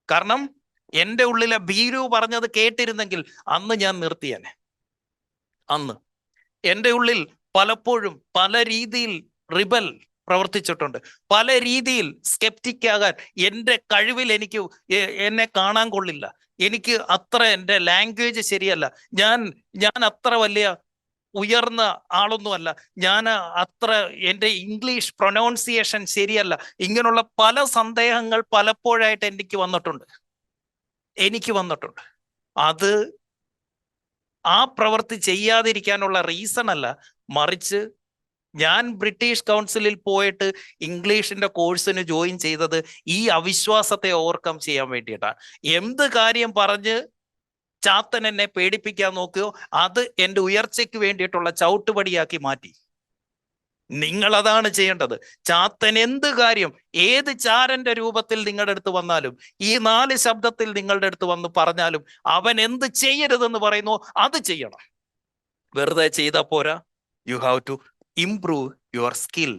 കാരണം എൻ്റെ ഉള്ളിലെ ഭീരു പറഞ്ഞത് കേട്ടിരുന്നെങ്കിൽ അന്ന് ഞാൻ നിർത്തിയേനെ. അന്ന് എൻ്റെ ഉള്ളിൽ പലപ്പോഴും പല രീതിയിൽ റിബൽ പ്രവർത്തിച്ചിട്ടുണ്ട്, പല രീതിയിൽ സ്കെപ്റ്റിക് ആകാൻ. എൻ്റെ കഴിവിൽ എന്നെ കാണാൻ കൊള്ളില്ല, എനിക്ക് അത്ര എൻ്റെ ലാംഗ്വേജ് ശരിയല്ല, ഞാൻ അത്ര വലിയ ഉയർന്ന ആളൊന്നുമല്ല, ഞാൻ അത്ര എൻ്റെ ഇംഗ്ലീഷ് പ്രൊനൗൺസിയേഷൻ ശരിയല്ല. ഇങ്ങനെയുള്ള പല സന്ദേഹങ്ങൾ പലപ്പോഴായിട്ട് എനിക്ക് വന്നിട്ടുണ്ട്. അത് ആ പ്രവൃത്തി ചെയ്യാതിരിക്കാനുള്ള റീസൺ അല്ല, മറിച്ച് ഞാൻ ബ്രിട്ടീഷ് കൗൺസിലിൽ പോയിട്ട് ഇംഗ്ലീഷിന്റെ കോഴ്സിന് ജോയിൻ ചെയ്തത് ഈ അവിശ്വാസത്തെ ഓവർകം ചെയ്യാൻ വേണ്ടിയിട്ടാണ്. എന്ത് കാര്യം പറഞ്ഞ് ചാത്തൻ എന്നെ പേടിപ്പിക്കാൻ നോക്കുകയോ അത് എൻ്റെ ഉയർച്ചയ്ക്ക് വേണ്ടിയിട്ടുള്ള ചവിട്ടുപടിയാക്കി മാറ്റി. നിങ്ങൾ അതാണ് ചെയ്യേണ്ടത്. ചാത്തൻ എന്ത് കാര്യം, ഏത് ചാരന്റെ രൂപത്തിൽ നിങ്ങളുടെ അടുത്ത് വന്നാലും, ഈ 4 ശബ്ദത്തിൽ നിങ്ങളുടെ അടുത്ത് വന്ന് പറഞ്ഞാലും, അവൻ എന്ത് ചെയ്യരുതെന്ന് പറയുന്നു അത് ചെയ്യണം. വെറുതെ ചെയ്താൽ പോരാ, you have to improve your skill.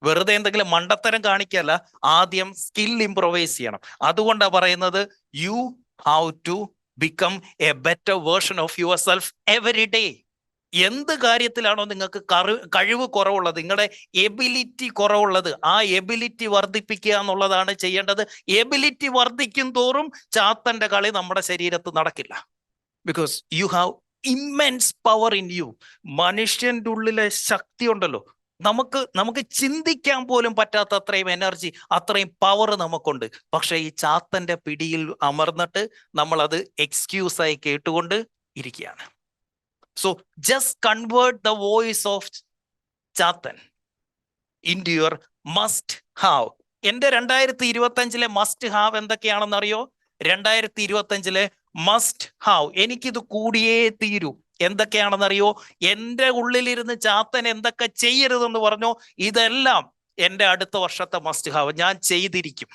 വെറുതെ എന്തെങ്കിലും മണ്ടത്തരം കാണിക്കല്ല, ആദ്യം സ്കിൽ ഇംപ്രൂവൈസ് ചെയ്യണം. അതുകൊണ്ടാണ് പറയുന്നത് you have to become a better version of yourself every day. എന്ത് കാര്യത്തിലാണോ നിങ്ങൾക്ക് കഴിവ് കുറവുള്ളത്, നിങ്ങളുടെ എബിലിറ്റി കുറവുള്ളത്, ആ എബിലിറ്റി വർദ്ധിപ്പിക്കുക എന്നുള്ളതാണ് ചെയ്യേണ്ടത്. എബിലിറ്റി വർദ്ധിക്കും തോറും ചാത്തന്റെ കളി നമ്മുടെ ശരീരത്ത് നടക്കില്ല. Because you have immense power in you. മനുഷ്യന്റെ ഉള്ളിലെ ശക്തി ഉണ്ടല്ലോ, നമുക്ക് ചിന്തിക്കാൻ പോലും പറ്റാത്ത അത്രയും എനർജി, അത്രയും പവർ നമുക്കുണ്ട്. പക്ഷെ ഈ ചാത്തന്റെ പിടിയിൽ അമർന്നിട്ട് നമ്മൾ അത് എക്സ്ക്യൂസായി കേട്ടുകൊണ്ട് ഇരിക്കുകയാണ്. So just convert the voice of Chathan into your must have. എന്റെ 2025 മസ്റ്റ് ഹാവ് എന്തൊക്കെയാണെന്ന് അറിയോ? 2025 മസ്റ്റ് ഹാവ്, എനിക്കിത് കൂടിയേ തീരൂ. എന്തൊക്കെയാണെന്നറിയോ? എൻ്റെ ഉള്ളിലിരുന്ന് ചാത്തൻ എന്തൊക്കെ ചെയ്യരുതെന്ന് പറഞ്ഞോ, ഇതെല്ലാം എൻ്റെ അടുത്ത വർഷത്തെ മസ്റ്റ് ഹാവ്. ഞാൻ ചെയ്തിരിക്കും.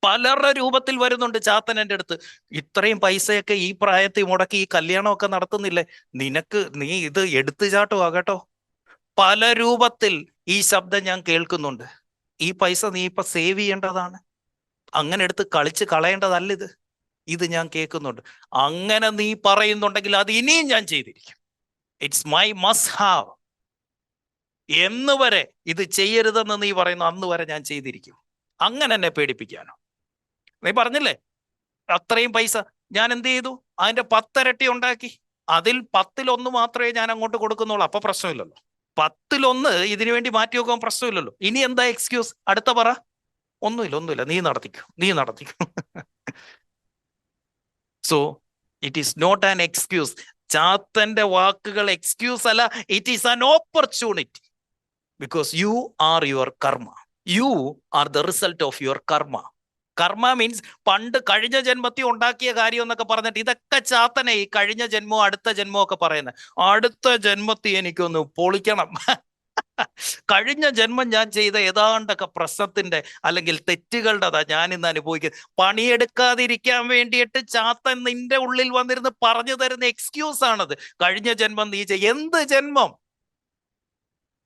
പലരുടെ രൂപത്തിൽ വരുന്നുണ്ട് ചാത്തൻ എൻ്റെ അടുത്ത്. ഇത്രയും പൈസയൊക്കെ ഈ പ്രായത്തിൽ മുടക്കി ഈ കല്യാണമൊക്കെ നടത്തുന്നില്ലേ, നീ ഇത് എടുത്തുചാട്ടമാ കേട്ടോ. പല രൂപത്തിൽ ഈ ശബ്ദം ഞാൻ കേൾക്കുന്നുണ്ട്. ഈ പൈസ നീ ഇപ്പൊ സേവ് ചെയ്യേണ്ടതാണ്, അങ്ങനെ എടുത്ത് കളിച്ച് കളയേണ്ടതല്ല ഇത് ഞാൻ കേൾക്കുന്നുണ്ട്. അങ്ങനെ നീ പറയുന്നുണ്ടെങ്കിൽ അത് ഇനിയും ഞാൻ ചെയ്തിരിക്കും. It's my must have. എന്ന് വരെ ഇത് ചെയ്യരുതെന്ന് നീ പറയുന്നു, അന്ന് വരെ ഞാൻ ചെയ്തിരിക്കും. അങ്ങനെ എന്നെ പേടിപ്പിക്കാനോ? നീ പറഞ്ഞില്ലേ അത്രയും പൈസ, ഞാൻ എന്ത് ചെയ്തു? അതിന്റെ 10 ഇരട്ടി ഉണ്ടാക്കി. അതിൽ 10-1 മാത്രമേ ഞാൻ അങ്ങോട്ട് കൊടുക്കുന്നുള്ളൂ. അപ്പൊ പ്രശ്നമില്ലല്ലോ. 10-1 ഇതിനു വേണ്ടി മാറ്റി വെക്കാൻ പ്രശ്നമില്ലല്ലോ. ഇനി എന്താ എക്സ്ക്യൂസ്? അടുത്ത പറ. ഒന്നുമില്ല, നീ നടത്തിക്കും. So it is not an excuse. ചാത്തന്റെ വാക്കുകൾ എക്സ്ക്യൂസ് അല്ല, it is an opportunity. Because you are your karma. You are the result of your karma. Karma means പണ്ട് കഴിഞ്ഞ ജന്മത്തിൽ ഉണ്ടാക്കിയ കാര്യം എന്നൊക്കെ പറഞ്ഞിട്ട് ഇതൊക്കെ ചാത്തനെ ഈ കഴിഞ്ഞ ജന്മവും അടുത്ത ജന്മവും ഒക്കെ പറയുന്നത്. അടുത്ത ജന്മത്തിൽ എനിക്കൊന്ന് പൊളിക്കണം. കഴിഞ്ഞ ജന്മം ഞാൻ ചെയ്ത ഏതാണ്ടൊക്കെ പ്രശ്നത്തിന്റെ അല്ലെങ്കിൽ തെറ്റുകളുടെ ഞാൻ ഇന്ന് അനുഭവിക്കുന്നത്. പണിയെടുക്കാതിരിക്കാൻ വേണ്ടിയിട്ട് ചാത്തൻ നിന്റെ ഉള്ളിൽ വന്നിരുന്ന് പറഞ്ഞു തരുന്ന എക്സ്ക്യൂസ് ആണത്. കഴിഞ്ഞ ജന്മം നീ എന്ത് ജന്മം,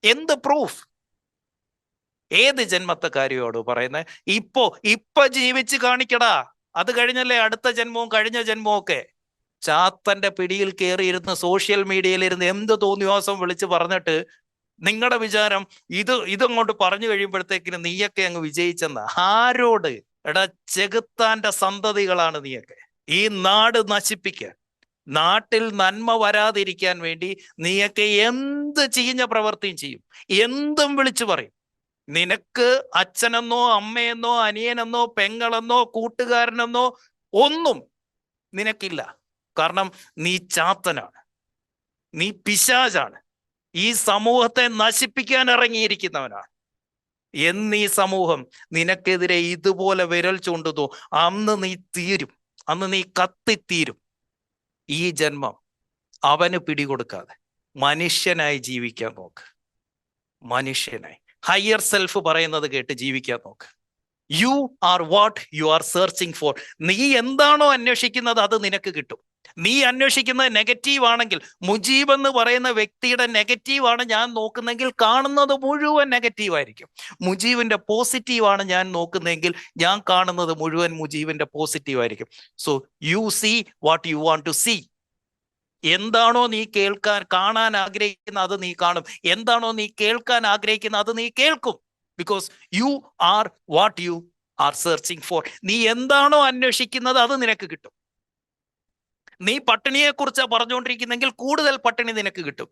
എന്ത് പ്രൂഫ്? ഏത് ജന്മത്തെ കാര്യമാണോ പറയുന്നത്? ഇപ്പൊ ജീവിച്ച് കാണിക്കടാ. അത് കഴിഞ്ഞല്ലേ അടുത്ത ജന്മവും കഴിഞ്ഞ ജന്മവും ഒക്കെ. ചാത്തന്റെ പിടിയിൽ കയറിയിരുന്ന് സോഷ്യൽ മീഡിയയിലിരുന്ന് എന്ത് തോന്നിവാസം വിളിച്ച് പറഞ്ഞിട്ട് നിങ്ങളുടെ വിചാരം ഇതങ്ങോട്ട് പറഞ്ഞു കഴിയുമ്പോഴത്തേക്കിന് നീയൊക്കെ അങ്ങ് വിജയിച്ചെന്ന? ആരോട്? എടാ, ചെകുത്താന്റെ സന്തതികളാണ് നീയൊക്കെ. ഈ നാട് നശിപ്പിക്കാൻ, നാട്ടിൽ നന്മ വരാതിരിക്കാൻ വേണ്ടി നീയൊക്കെ എന്ത് ചീഞ്ഞ പ്രവൃത്തിയും ചെയ്യും, എന്തും വിളിച്ചു പറയും. നിനക്ക് അച്ഛനെന്നോ അമ്മയെന്നോ അനിയനെന്നോ പെങ്ങളെന്നോ കൂട്ടുകാരനെന്നോ ഒന്നും നിനക്കില്ല. കാരണം നീ ചാത്തനാണ്, നീ പിശാചാണ്, ഈ സമൂഹത്തെ നശിപ്പിക്കാൻ ഇറങ്ങിയിരിക്കുന്നവനാണ്. എന്നീ സമൂഹം നിനക്കെതിരെ ഇതുപോലെ വിരൽ ചൂണ്ടുന്നു, അന്ന് നീ തീരും, അന്ന് നീ കത്തിത്തീരും. ഈ ജന്മം അവന് പിടികൊടുക്കാതെ മനുഷ്യനായി ജീവിക്കാൻ നോക്ക്. മനുഷ്യനായി ഹയർ സെൽഫ് പറയുന്നത് കേട്ട് ജീവിക്കാൻ നോക്ക്. You are what you are searching for. നീ എന്താണോ അന്വേഷിക്കുന്നത് അത് നിനക്ക് കിട്ടും. നീ അന്വേഷിക്കുന്നത് നെഗറ്റീവ് ആണെങ്കിൽ, മുജീബ് എന്ന് പറയുന്ന വ്യക്തിയുടെ നെഗറ്റീവാണ് ഞാൻ നോക്കുന്നെങ്കിൽ കാണുന്നത് മുഴുവൻ നെഗറ്റീവ് ആയിരിക്കും. മുജീബിന്റെ പോസിറ്റീവാണ് ഞാൻ നോക്കുന്നെങ്കിൽ ഞാൻ കാണുന്നത് മുഴുവൻ മുജീബിന്റെ പോസിറ്റീവ് ആയിരിക്കും. So you see what you want to see. എന്താണോ നീ കാണാൻ ആഗ്രഹിക്കുന്ന അത് നീ കാണും. എന്താണോ നീ കേൾക്കാൻ ആഗ്രഹിക്കുന്ന അത് നീ കേൾക്കും. Because you are what you are searching for. നീ എന്താണോ അന്വേഷിക്കുന്നത് അത് നിനക്ക് കിട്ടും. നീ പട്ടിണിയെ കുറിച്ചാണ് പറഞ്ഞുകൊണ്ടിരിക്കുന്നെങ്കിൽ കൂടുതൽ പട്ടിണി നിനക്ക് കിട്ടും.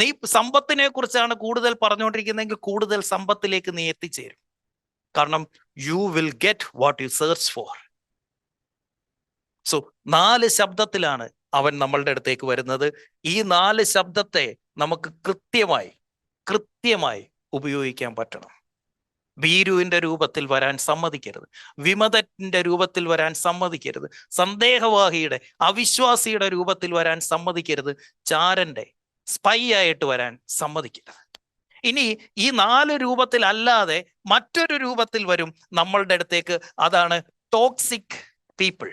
നീ സമ്പത്തിനെ കുറിച്ചാണ് കൂടുതൽ പറഞ്ഞുകൊണ്ടിരിക്കുന്നെങ്കിൽ കൂടുതൽ സമ്പത്തിലേക്ക് നീ എത്തിച്ചേരും. കാരണം you will get what you search for. So 4 ശബ്ദത്തിലാണ് അവൻ നമ്മളുടെ അടുത്തേക്ക് വരുന്നത്. ഈ 4 ശബ്ദത്തെ നമുക്ക് കൃത്യമായി ഉപയോഗിക്കാൻ പറ്റണം. ഭീരുവിന്റെ രൂപത്തിൽ വരാൻ സമ്മതിക്കരുത്. വിമതന്റെ രൂപത്തിൽ വരാൻ സമ്മതിക്കരുത്. സന്ദേഹവാഹിയുടെ, അവിശ്വാസിയുടെ രൂപത്തിൽ വരാൻ സമ്മതിക്കരുത്. ചാരന്റെ, സ്പൈ ആയിട്ട് വരാൻ സമ്മതിക്കരുത്. ഇനി ഈ 4 രൂപത്തിൽ അല്ലാതെ മറ്റൊരു രൂപത്തിൽ വരും നമ്മളുടെ അടുത്തേക്ക്. അതാണ് ടോക്സിക് പീപ്പിൾ.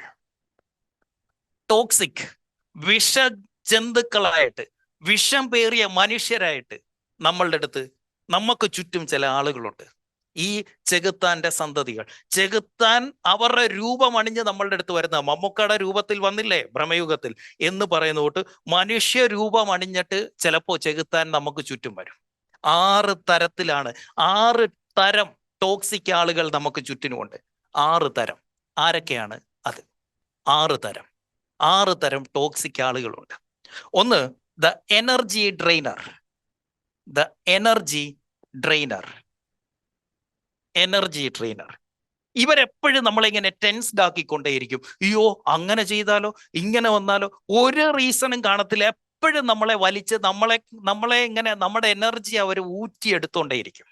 ടോക്സിക്, വിഷജന്തുക്കളായിട്ട്, വിഷം പേറിയ മനുഷ്യരായിട്ട് നമ്മളുടെ അടുത്ത് നമുക്ക് ചുറ്റും ചില ആളുകളുണ്ട്. ഈ ചെകുത്താന്റെ സന്തതികൾ. ചെകുത്താൻ അവരുടെ രൂപം അണിഞ്ഞ് നമ്മളുടെ അടുത്ത് വരുന്ന, മമ്മൂക്കയുടെ രൂപത്തിൽ വന്നില്ലേ ഭ്രമയുഗത്തിൽ എന്ന് പറയുന്ന തൊട്ട് മനുഷ്യ രൂപം അണിഞ്ഞിട്ട് ചിലപ്പോ ചെകുത്താൻ നമുക്ക് ചുറ്റും വരും. 6 തരത്തിലാണ്. 6 തരം ടോക്സിക് ആളുകൾ നമുക്ക് ചുറ്റിനുമുണ്ട്. 6 തരം. ആരൊക്കെയാണ് അത്? 6 തരം ടോക്സിക് ആളുകളുണ്ട്. ഒന്ന് the energy drainer. The energy drainer. Energy drainer. ഇവരെപ്പോഴും നമ്മളിങ്ങനെ ടെൻസ്ഡ് ആക്കിക്കൊണ്ടേയിരിക്കും. അയ്യോ അങ്ങനെ ചെയ്താലോ, ഇങ്ങനെ വന്നാലോ, ഒരു റീസണും കാണത്തില്ല. എപ്പോഴും നമ്മളെ വലിച്ച് നമ്മളെ ഇങ്ങനെ നമ്മുടെ എനർജി അവർ ഊറ്റിയെടുത്തോണ്ടേയിരിക്കും.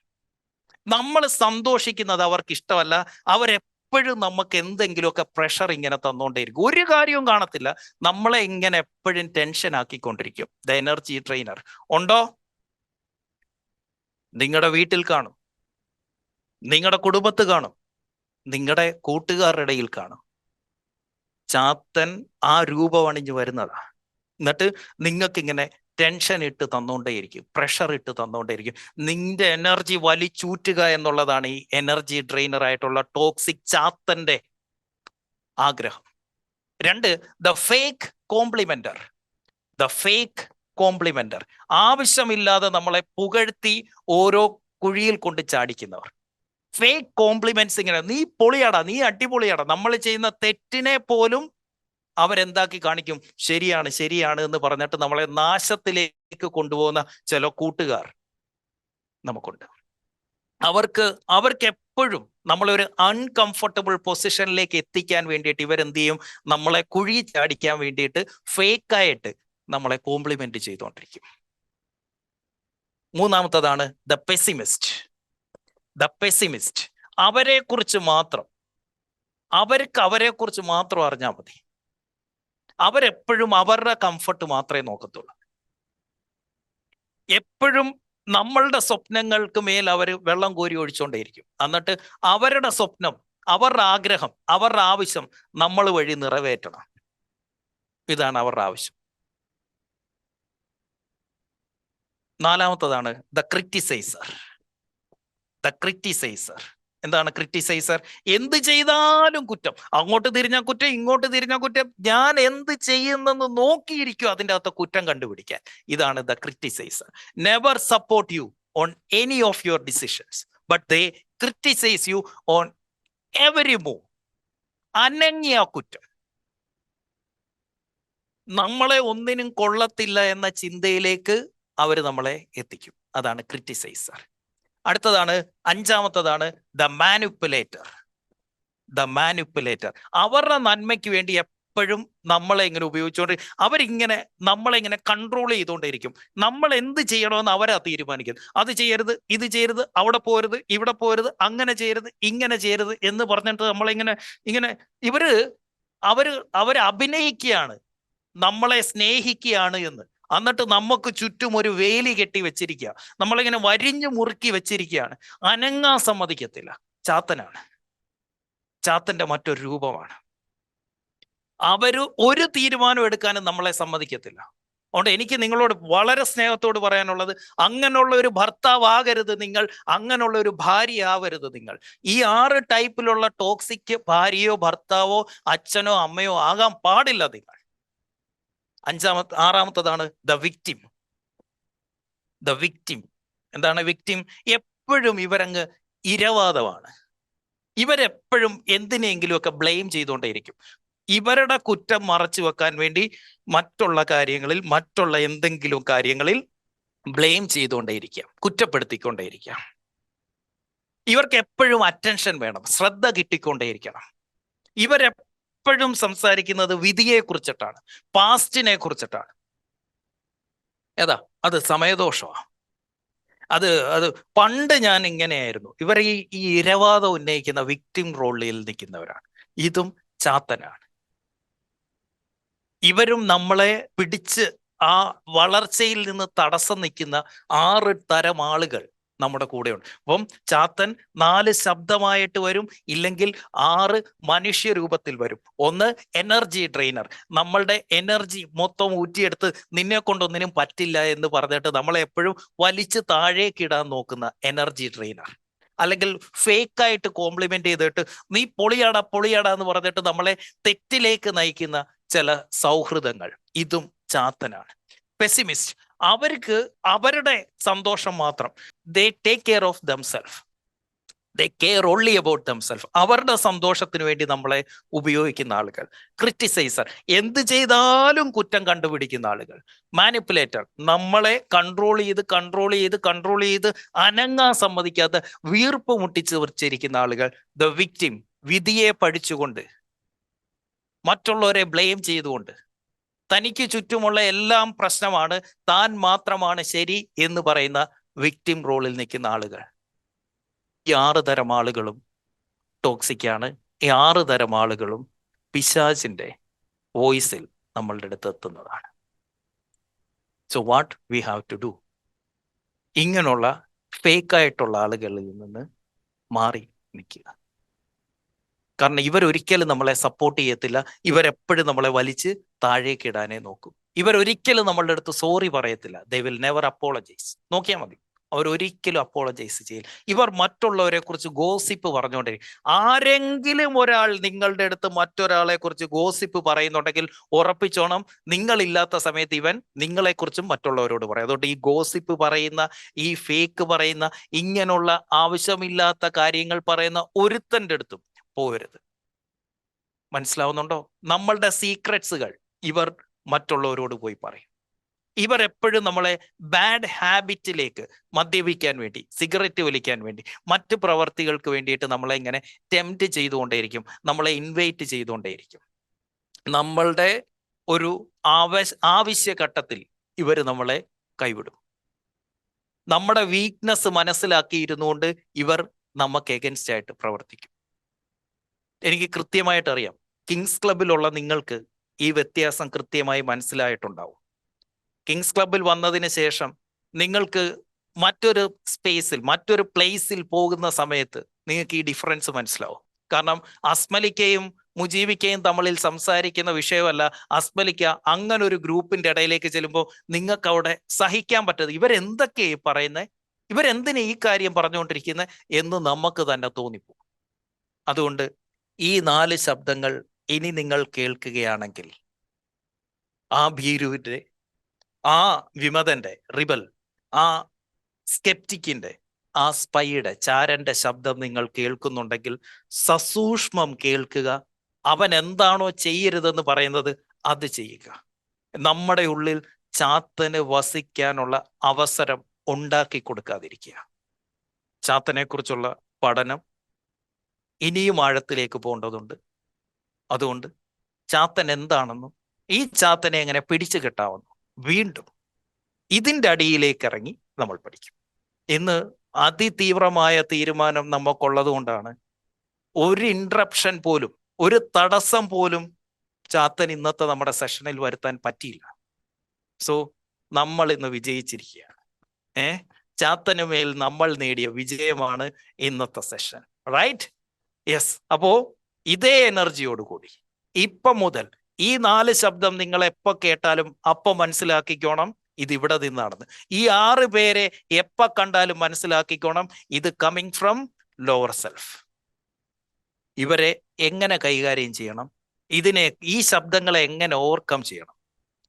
നമ്മൾ സന്തോഷിക്കുന്നത് അവർക്ക് ഇഷ്ടമല്ല. അവരെപ്പോഴും നമുക്ക് എന്തെങ്കിലുമൊക്കെ പ്രഷർ ഇങ്ങനെ തന്നുകൊണ്ടേയിരിക്കും. ഒരു കാര്യവും കാണത്തില്ല, നമ്മളെ ഇങ്ങനെ എപ്പോഴും ടെൻഷൻ ആക്കിക്കൊണ്ടിരിക്കും. ദ എനർജി ട്രെയിനർ ഉണ്ടോ? നിങ്ങളുടെ വീട്ടിൽ കാണും, നിങ്ങളുടെ കുടുംബത്ത് കാണും, നിങ്ങളുടെ കൂട്ടുകാരുടെ ഇടയിൽ കാണും. ചാത്തൻ ആ രൂപമണിഞ്ഞു വരുന്നതാ. എന്നിട്ട് നിങ്ങൾക്കിങ്ങനെ ടെൻഷൻ ഇട്ട് തന്നുകൊണ്ടേയിരിക്കും, പ്രഷർ ഇട്ട് തന്നുകൊണ്ടേയിരിക്കും. നിന്റെ എനർജി വലിച്ചൂറ്റുക എന്നുള്ളതാണ് ഈ എനർജി ഡ്രെയിനർ ആയിട്ടുള്ള ടോക്സിക് ചാത്തന്റെ ആഗ്രഹം. രണ്ട്, the fake complimenter. The fake complimenter. ആവശ്യമില്ലാതെ നമ്മളെ പുകഴ്ത്തി ഓരോ കുഴിയിൽ കൊണ്ട് ചാടിക്കുന്നവർ. Fake compliments. ഇങ്ങനെ നീ പൊളിയാടാ, നീ അടിപൊളിയാടാ. നമ്മൾ ചെയ്യുന്ന തെറ്റിനെ പോലും അവരെന്താക്കി കാണിക്കും, ശരിയാണ് ശരിയാണ് എന്ന് പറഞ്ഞിട്ട് നമ്മളെ നാശത്തിലേക്ക് കൊണ്ടുപോകുന്ന ചില കൂട്ടുകാർ നമുക്കുണ്ട്. അവർക്ക് എപ്പോഴും നമ്മളൊരു അൺകംഫർട്ടബിൾ പൊസിഷനിലേക്ക് എത്തിക്കാൻ വേണ്ടിയിട്ട് ഇവരെന്ത് ചെയ്യും, നമ്മളെ കുഴി ചാടിക്കാൻ വേണ്ടിയിട്ട് ഫേക്കായിട്ട് നമ്മളെ കോംപ്ലിമെന്റ് ചെയ്തുകൊണ്ടിരിക്കും. മൂന്നാമത്തതാണ് ദ പെസിമിസ്റ്റ്. The pessimist. അവരെ കുറിച്ച് മാത്രം അറിഞ്ഞാൽ മതി. അവരെപ്പോഴും അവരുടെ കംഫർട്ട് മാത്രമേ നോക്കത്തുള്ളൂ. എപ്പോഴും നമ്മളുടെ സ്വപ്നങ്ങൾക്ക് മേൽ അവർ വെള്ളം കോരി ഒഴിച്ചുകൊണ്ടേയിരിക്കും. എന്നിട്ട് അവരുടെ സ്വപ്നം, അവരുടെ ആഗ്രഹം, അവരുടെ ആവശ്യം നമ്മൾ വഴി നിറവേറ്റണം. ഇതാണ് അവരുടെ ആവശ്യം. നാലാമത്തതാണ് ദ ക്രിറ്റിസൈസർ. ദ ക്രിറ്റിസൈസർ. എന്താണ് ക്രിറ്റിസൈസർ? എന്ത് ചെയ്താലും കുറ്റം. അങ്ങോട്ട് തിരിഞ്ഞാൽ കുറ്റം, ഇങ്ങോട്ട് തിരിഞ്ഞാൽ കുറ്റം. ഞാൻ എന്ത് ചെയ്യുന്നെന്ന് നോക്കിയിരിക്കും അതിൻ്റെ അകത്ത് കുറ്റം കണ്ടുപിടിക്കാൻ. ഇതാണ് the criticiser. Never support you on any of your decisions, but they criticise you on every move. അനങ്ങിയ കുറ്റം. നമ്മളെ ഒന്നിനും കൊള്ളത്തില്ല എന്ന ചിന്തയിലേക്ക് അവർ നമ്മളെ എത്തിക്കും. അതാണ് ക്രിറ്റിസൈസർ. അടുത്തതാണ്, അഞ്ചാമത്തതാണ് ദ മാനിപ്പുലേറ്റർ. The manipulator. അവരുടെ നന്മയ്ക്ക് വേണ്ടി എപ്പോഴും നമ്മളെ ഇങ്ങനെ ഉപയോഗിച്ചുകൊണ്ട് അവരിങ്ങനെ നമ്മളെ ഇങ്ങനെ കൺട്രോൾ ചെയ്തുകൊണ്ടിരിക്കും. നമ്മൾ എന്ത് ചെയ്യണമെന്ന് അവരാ തീരുമാനിക്കുന്നത്. അത് ചെയ്യരുത്, ഇത് ചെയ്യരുത്, അവിടെ പോരുത്, ഇവിടെ പോരുത്, അങ്ങനെ ചെയ്യരുത്, ഇങ്ങനെ ചെയ്യരുത് എന്ന് പറഞ്ഞിട്ട് ഇങ്ങനെ അവര് അഭിനയിക്കുകയാണ് നമ്മളെ സ്നേഹിക്കുകയാണ് എന്ന്. എന്നിട്ട് നമുക്ക് ചുറ്റും ഒരു വേലി കെട്ടി വെച്ചിരിക്കുക, നമ്മളിങ്ങനെ വരിഞ്ഞു മുറുക്കി വെച്ചിരിക്കുകയാണ്. അനങ്ങാൻ സമ്മതിക്കത്തില്ല. ചാത്തനാണ്. ചാത്തന്റെ മറ്റൊരു രൂപമാണ്. അവര് ഒരു തീരുമാനം എടുക്കാനും നമ്മളെ സമ്മതിക്കത്തില്ല. അതുകൊണ്ട് എനിക്ക് നിങ്ങളോട് വളരെ സ്നേഹത്തോട് പറയാനുള്ളത്, അങ്ങനെയുള്ള ഒരു ഭർത്താവാകരുത് നിങ്ങൾ, അങ്ങനെയുള്ള ഒരു ഭാര്യ ആവരുത് നിങ്ങൾ. ഈ 6 ടൈപ്പിലുള്ള ടോക്സിക് ഭാര്യയോ ഭർത്താവോ അച്ഛനോ അമ്മയോ ആകാൻ പാടില്ല നിങ്ങൾ. ആറാമത്തതാണ് ദ വിക്ടിം. The victim. എന്താണ് വിക്ടിം? എപ്പോഴും ഇവരങ്ങ് ഇരവാദമാണ്. ഇവരെപ്പോഴും എന്തിനെങ്കിലുമൊക്കെ ബ്ലെയിം ചെയ്തുകൊണ്ടേയിരിക്കും. ഇവരുടെ കുറ്റം മറച്ചു വെക്കാൻ വേണ്ടി മറ്റുള്ള എന്തെങ്കിലും കാര്യങ്ങളിൽ ബ്ലെയിം ചെയ്തുകൊണ്ടേയിരിക്കാം, കുറ്റപ്പെടുത്തിക്കൊണ്ടേയിരിക്കാം. ഇവർക്ക് എപ്പോഴും അറ്റൻഷൻ വേണം, ശ്രദ്ധ കിട്ടിക്കൊണ്ടേയിരിക്കണം. ഇവരെപ്പോഴും സംസാരിക്കുന്നത് വിധിയെ കുറിച്ചിട്ടാണ്, പാസ്റ്റിനെ കുറിച്ചിട്ടാണ്. അത് സമയദോഷമാണ്. അത് പണ്ട് ഞാൻ ഇങ്ങനെയായിരുന്നു. ഇവർ ഈ ഇരവാദം ഉന്നയിക്കുന്ന വിക്ടിം റോളിൽ നിൽക്കുന്നവരാണ്. ഇതും ചാത്തനാണ്. ഇവരും നമ്മളെ പിടിച്ച് ആ വളർച്ചയിൽ നിന്ന് തടസ്സം നിൽക്കുന്ന 6 തരം ആളുകൾ നമ്മുടെ കൂടെയുണ്ട്. അപ്പം ചാത്തൻ 4 ശബ്ദമായിട്ട് വരും, ഇല്ലെങ്കിൽ 6 മനുഷ്യ രൂപത്തിൽ വരും. ഒന്ന് എനർജി ഡ്രെയിനർ. നമ്മളുടെ എനർജി മൊത്തം ഊറ്റിയെടുത്ത് നിന്നെ കൊണ്ടൊന്നിനും പറ്റില്ല എന്ന് പറഞ്ഞിട്ട് നമ്മളെ എപ്പോഴും വലിച്ച് താഴേക്കിടാൻ നോക്കുന്ന എനർജി ഡ്രെയിനർ. അല്ലെങ്കിൽ ഫേക്കായിട്ട് കോംപ്ലിമെന്റ് ചെയ്തിട്ട് നീ പൊളിയാടാ എന്ന് പറഞ്ഞിട്ട് നമ്മളെ തെറ്റിലേക്ക് നയിക്കുന്ന ചില സൗഹൃദങ്ങൾ. ഇതും ചാത്തനാണ്. പെസിമിസ്റ്റ്. അവർക്ക് അവരുടെ സന്തോഷം മാത്രം. They take care of themself. They care only about themself. അവരുടെ സന്തോഷത്തിന് വേണ്ടി നമ്മളെ ഉപയോഗിക്കുന്ന ആളുകൾ. ക്രിറ്റിസൈസർ, എന്ത് ചെയ്താലും കുറ്റം കണ്ടുപിടിക്കുന്ന ആളുകൾ. മാനിപ്പുലേറ്റർ, നമ്മളെ കൺട്രോൾ ചെയ്ത് അനങ്ങാൻ സമ്മതിക്കാത്ത വീർപ്പ് മുട്ടിച്ച് വെച്ചിരിക്കുന്ന ആളുകൾ. ദ വിക്ടിം, വിധിയെ പഠിച്ചുകൊണ്ട്, മറ്റുള്ളവരെ ബ്ലെയിം ചെയ്തുകൊണ്ട്, തനിക്ക് ചുറ്റുമുള്ള എല്ലാം പ്രശ്നമാണ്, താൻ മാത്രമാണ് ശരി എന്ന് പറയുന്ന വിക്ടിം റോളിൽ നിൽക്കുന്ന ആളുകൾ. ഈ 6 തരം ആളുകളും ടോക്സിക്കാണ്. ഈ 6 തരം ആളുകളും പിശാചിന്റെ വോയിസിൽ നമ്മളുടെ അടുത്ത് എത്തുന്നതാണ്. So what we have to do? ഇങ്ങനെയുള്ള ഫേക്കായിട്ടുള്ള ആളുകളിൽ നിന്ന് മാറി നിൽക്കുക. കാരണം ഇവരൊരിക്കലും നമ്മളെ സപ്പോർട്ട് ചെയ്യത്തില്ല. ഇവരെപ്പോഴും നമ്മളെ വലിച്ച് താഴേക്ക് ഇടാനേ നോക്കും. ഇവരൊരിക്കലും നമ്മളുടെ അടുത്ത് സോറി പറയത്തില്ല. They will never apologise. നോക്കിയാൽ മതി, അവരൊരിക്കലും അപ്പോളജൈസ് ചെയ്യില്ല. ഇവർ മറ്റുള്ളവരെ കുറിച്ച് ഗോസിപ്പ് പറഞ്ഞുകൊണ്ടിരിക്കും. ആരെങ്കിലും ഒരാൾ നിങ്ങളുടെ അടുത്ത് മറ്റൊരാളെ കുറിച്ച് ഗോസിപ്പ് പറയുന്നുണ്ടെങ്കിൽ ഉറപ്പിച്ചോണം, നിങ്ങളില്ലാത്ത സമയത്ത് ഇവൻ നിങ്ങളെക്കുറിച്ചും മറ്റുള്ളവരോട് പറയും. അതുകൊണ്ട് ഈ ഗോസിപ്പ് പറയുന്ന, ഈ ഫേക്ക് പറയുന്ന, ഇങ്ങനെയുള്ള ആവശ്യമില്ലാത്ത കാര്യങ്ങൾ പറയുന്ന ഒരുത്തൻ്റെ അടുത്തും പോകരുത്. മനസ്സിലാവുന്നുണ്ടോ? നമ്മളുടെ സീക്രട്സുകൾ ഇവർ മറ്റുള്ളവരോട് പോയി പറയും. ഇവർ എപ്പോഴും നമ്മളെ ബാഡ് ഹാബിറ്റിലേക്ക്, മദ്യപിക്കാൻ വേണ്ടി, സിഗരറ്റ് വലിക്കാൻ വേണ്ടി, മറ്റ് പ്രവർത്തികൾക്ക് വേണ്ടിയിട്ട് നമ്മളെ ഇങ്ങനെ ടെംപ്റ്റ് ചെയ്തുകൊണ്ടേയിരിക്കും, നമ്മളെ ഇൻവൈറ്റ് ചെയ്തുകൊണ്ടേയിരിക്കും. നമ്മളുടെ ഒരു ആവശ്യഘട്ടത്തിൽ ഇവർ നമ്മളെ കൈവിടും. നമ്മുടെ വീക്ക്നെസ് മനസ്സിലാക്കിയിരുന്നുകൊണ്ട് ഇവർ നമുക്ക് എഗൻസ്റ്റ് ആയിട്ട് പ്രവർത്തിക്കും. എനിക്ക് കൃത്യമായിട്ട് അറിയാം, കിങ്സ് ക്ലബിലുള്ള നിങ്ങൾക്ക് ഈ വ്യത്യാസം കൃത്യമായി മനസ്സിലായിട്ടുണ്ടാവും. കിങ്സ് ക്ലബിൽ വന്നതിന് ശേഷം നിങ്ങൾക്ക് മറ്റൊരു സ്പേസിൽ, മറ്റൊരു പ്ലേസിൽ പോകുന്ന സമയത്ത് നിങ്ങൾക്ക് ഈ ഡിഫറൻസ് മനസ്സിലാവും. കാരണം അസ്മലിക്കയും മുജീബിക്കയും തമ്മിൽ സംസാരിക്കുന്ന വിഷയമല്ല. അസ്മലിക്ക അങ്ങനെ ഒരു ഗ്രൂപ്പിന്റെ ഇടയിലേക്ക് ചെല്ലുമ്പോൾ നിങ്ങൾക്ക് അവിടെ സഹിക്കാൻ പറ്റത്, ഇവരെന്തൊക്കെയാ പറയുന്നത്, ഇവരെന്തിനാ ഈ കാര്യം പറഞ്ഞുകൊണ്ടിരിക്കുന്നത് എന്ന് നമുക്ക് തന്നെ തോന്നിപ്പോകും. അതുകൊണ്ട് ഈ 4 ശബ്ദങ്ങൾ ഇനി നിങ്ങൾ കേൾക്കുകയാണെങ്കിൽ, ആ ഭീരുവിന്റെ, ആ വിമതന്റെ, റിബൽ, ആ സ്കെപ്റ്റിക്കിന്റെ, ആ സ്പൈയുടെ, ചാരന്റെ ശബ്ദം നിങ്ങൾ കേൾക്കുന്നുണ്ടെങ്കിൽ സസൂക്ഷ്മം കേൾക്കുക. അവൻ എന്താണോ ചെയ്യരുതെന്ന് പറയുന്നത് അത് ചെയ്യുക. നമ്മുടെ ഉള്ളിൽ ചാത്തന് വസിക്കാനുള്ള അവസരം ഉണ്ടാക്കി കൊടുക്കാതിരിക്കുക. ചാത്തനെ കുറിച്ചുള്ള പഠനം ഇനിയും ആഴത്തിലേക്ക് പോകേണ്ടതുണ്ട്. അതുകൊണ്ട് ചാത്തൻ എന്താണെന്നും ഈ ചാത്തനെ എങ്ങനെ പിടിച്ചു കെട്ടാവുന്നു, വീണ്ടും ഇതിൻ്റെ അടിയിലേക്ക് ഇറങ്ങി നമ്മൾ പഠിക്കും. ഇന്ന് അതിതീവ്രമായ തീരുമാനം നമുക്കുള്ളത് കൊണ്ടാണ് ഒരു ഇൻട്രപ്ഷൻ പോലും, ഒരു തടസ്സം പോലും ചാത്തൻ ഇന്നത്തെ നമ്മുടെ സെഷനിൽ വരുത്താൻ പറ്റിയില്ല. സോ നമ്മൾ ഇന്ന് വിജയിച്ചിരിക്കുകയാണ്. ചാത്തന് മേൽ നമ്മൾ നേടിയ വിജയമാണ് ഇന്നത്തെ സെഷൻ. റൈറ്റ്? യെസ്. അപ്പോ ഇതേ എനർജിയോടുകൂടി ഇപ്പം മുതൽ ഈ 4 ശബ്ദം നിങ്ങൾ എപ്പോൾ കേട്ടാലും അപ്പം മനസ്സിലാക്കിക്കോണം ഇത് ഇവിടെ നിന്നാണെന്ന്. ഈ 6 പേരെ എപ്പോൾ കണ്ടാലും മനസ്സിലാക്കിക്കോണം ഇത് കമ്മിങ് ഫ്രം ലോവർ സെൽഫ്. ഇവരെ എങ്ങനെ കൈകാര്യം ചെയ്യണം, ഈ ശബ്ദങ്ങളെ എങ്ങനെ ഓവർകം ചെയ്യണം,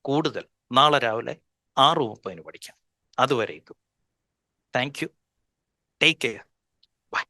കൂടുതൽ നാളെ രാവിലെ 6:30 പഠിക്കാം. അതുവരേക്കും thank you. Take care. By.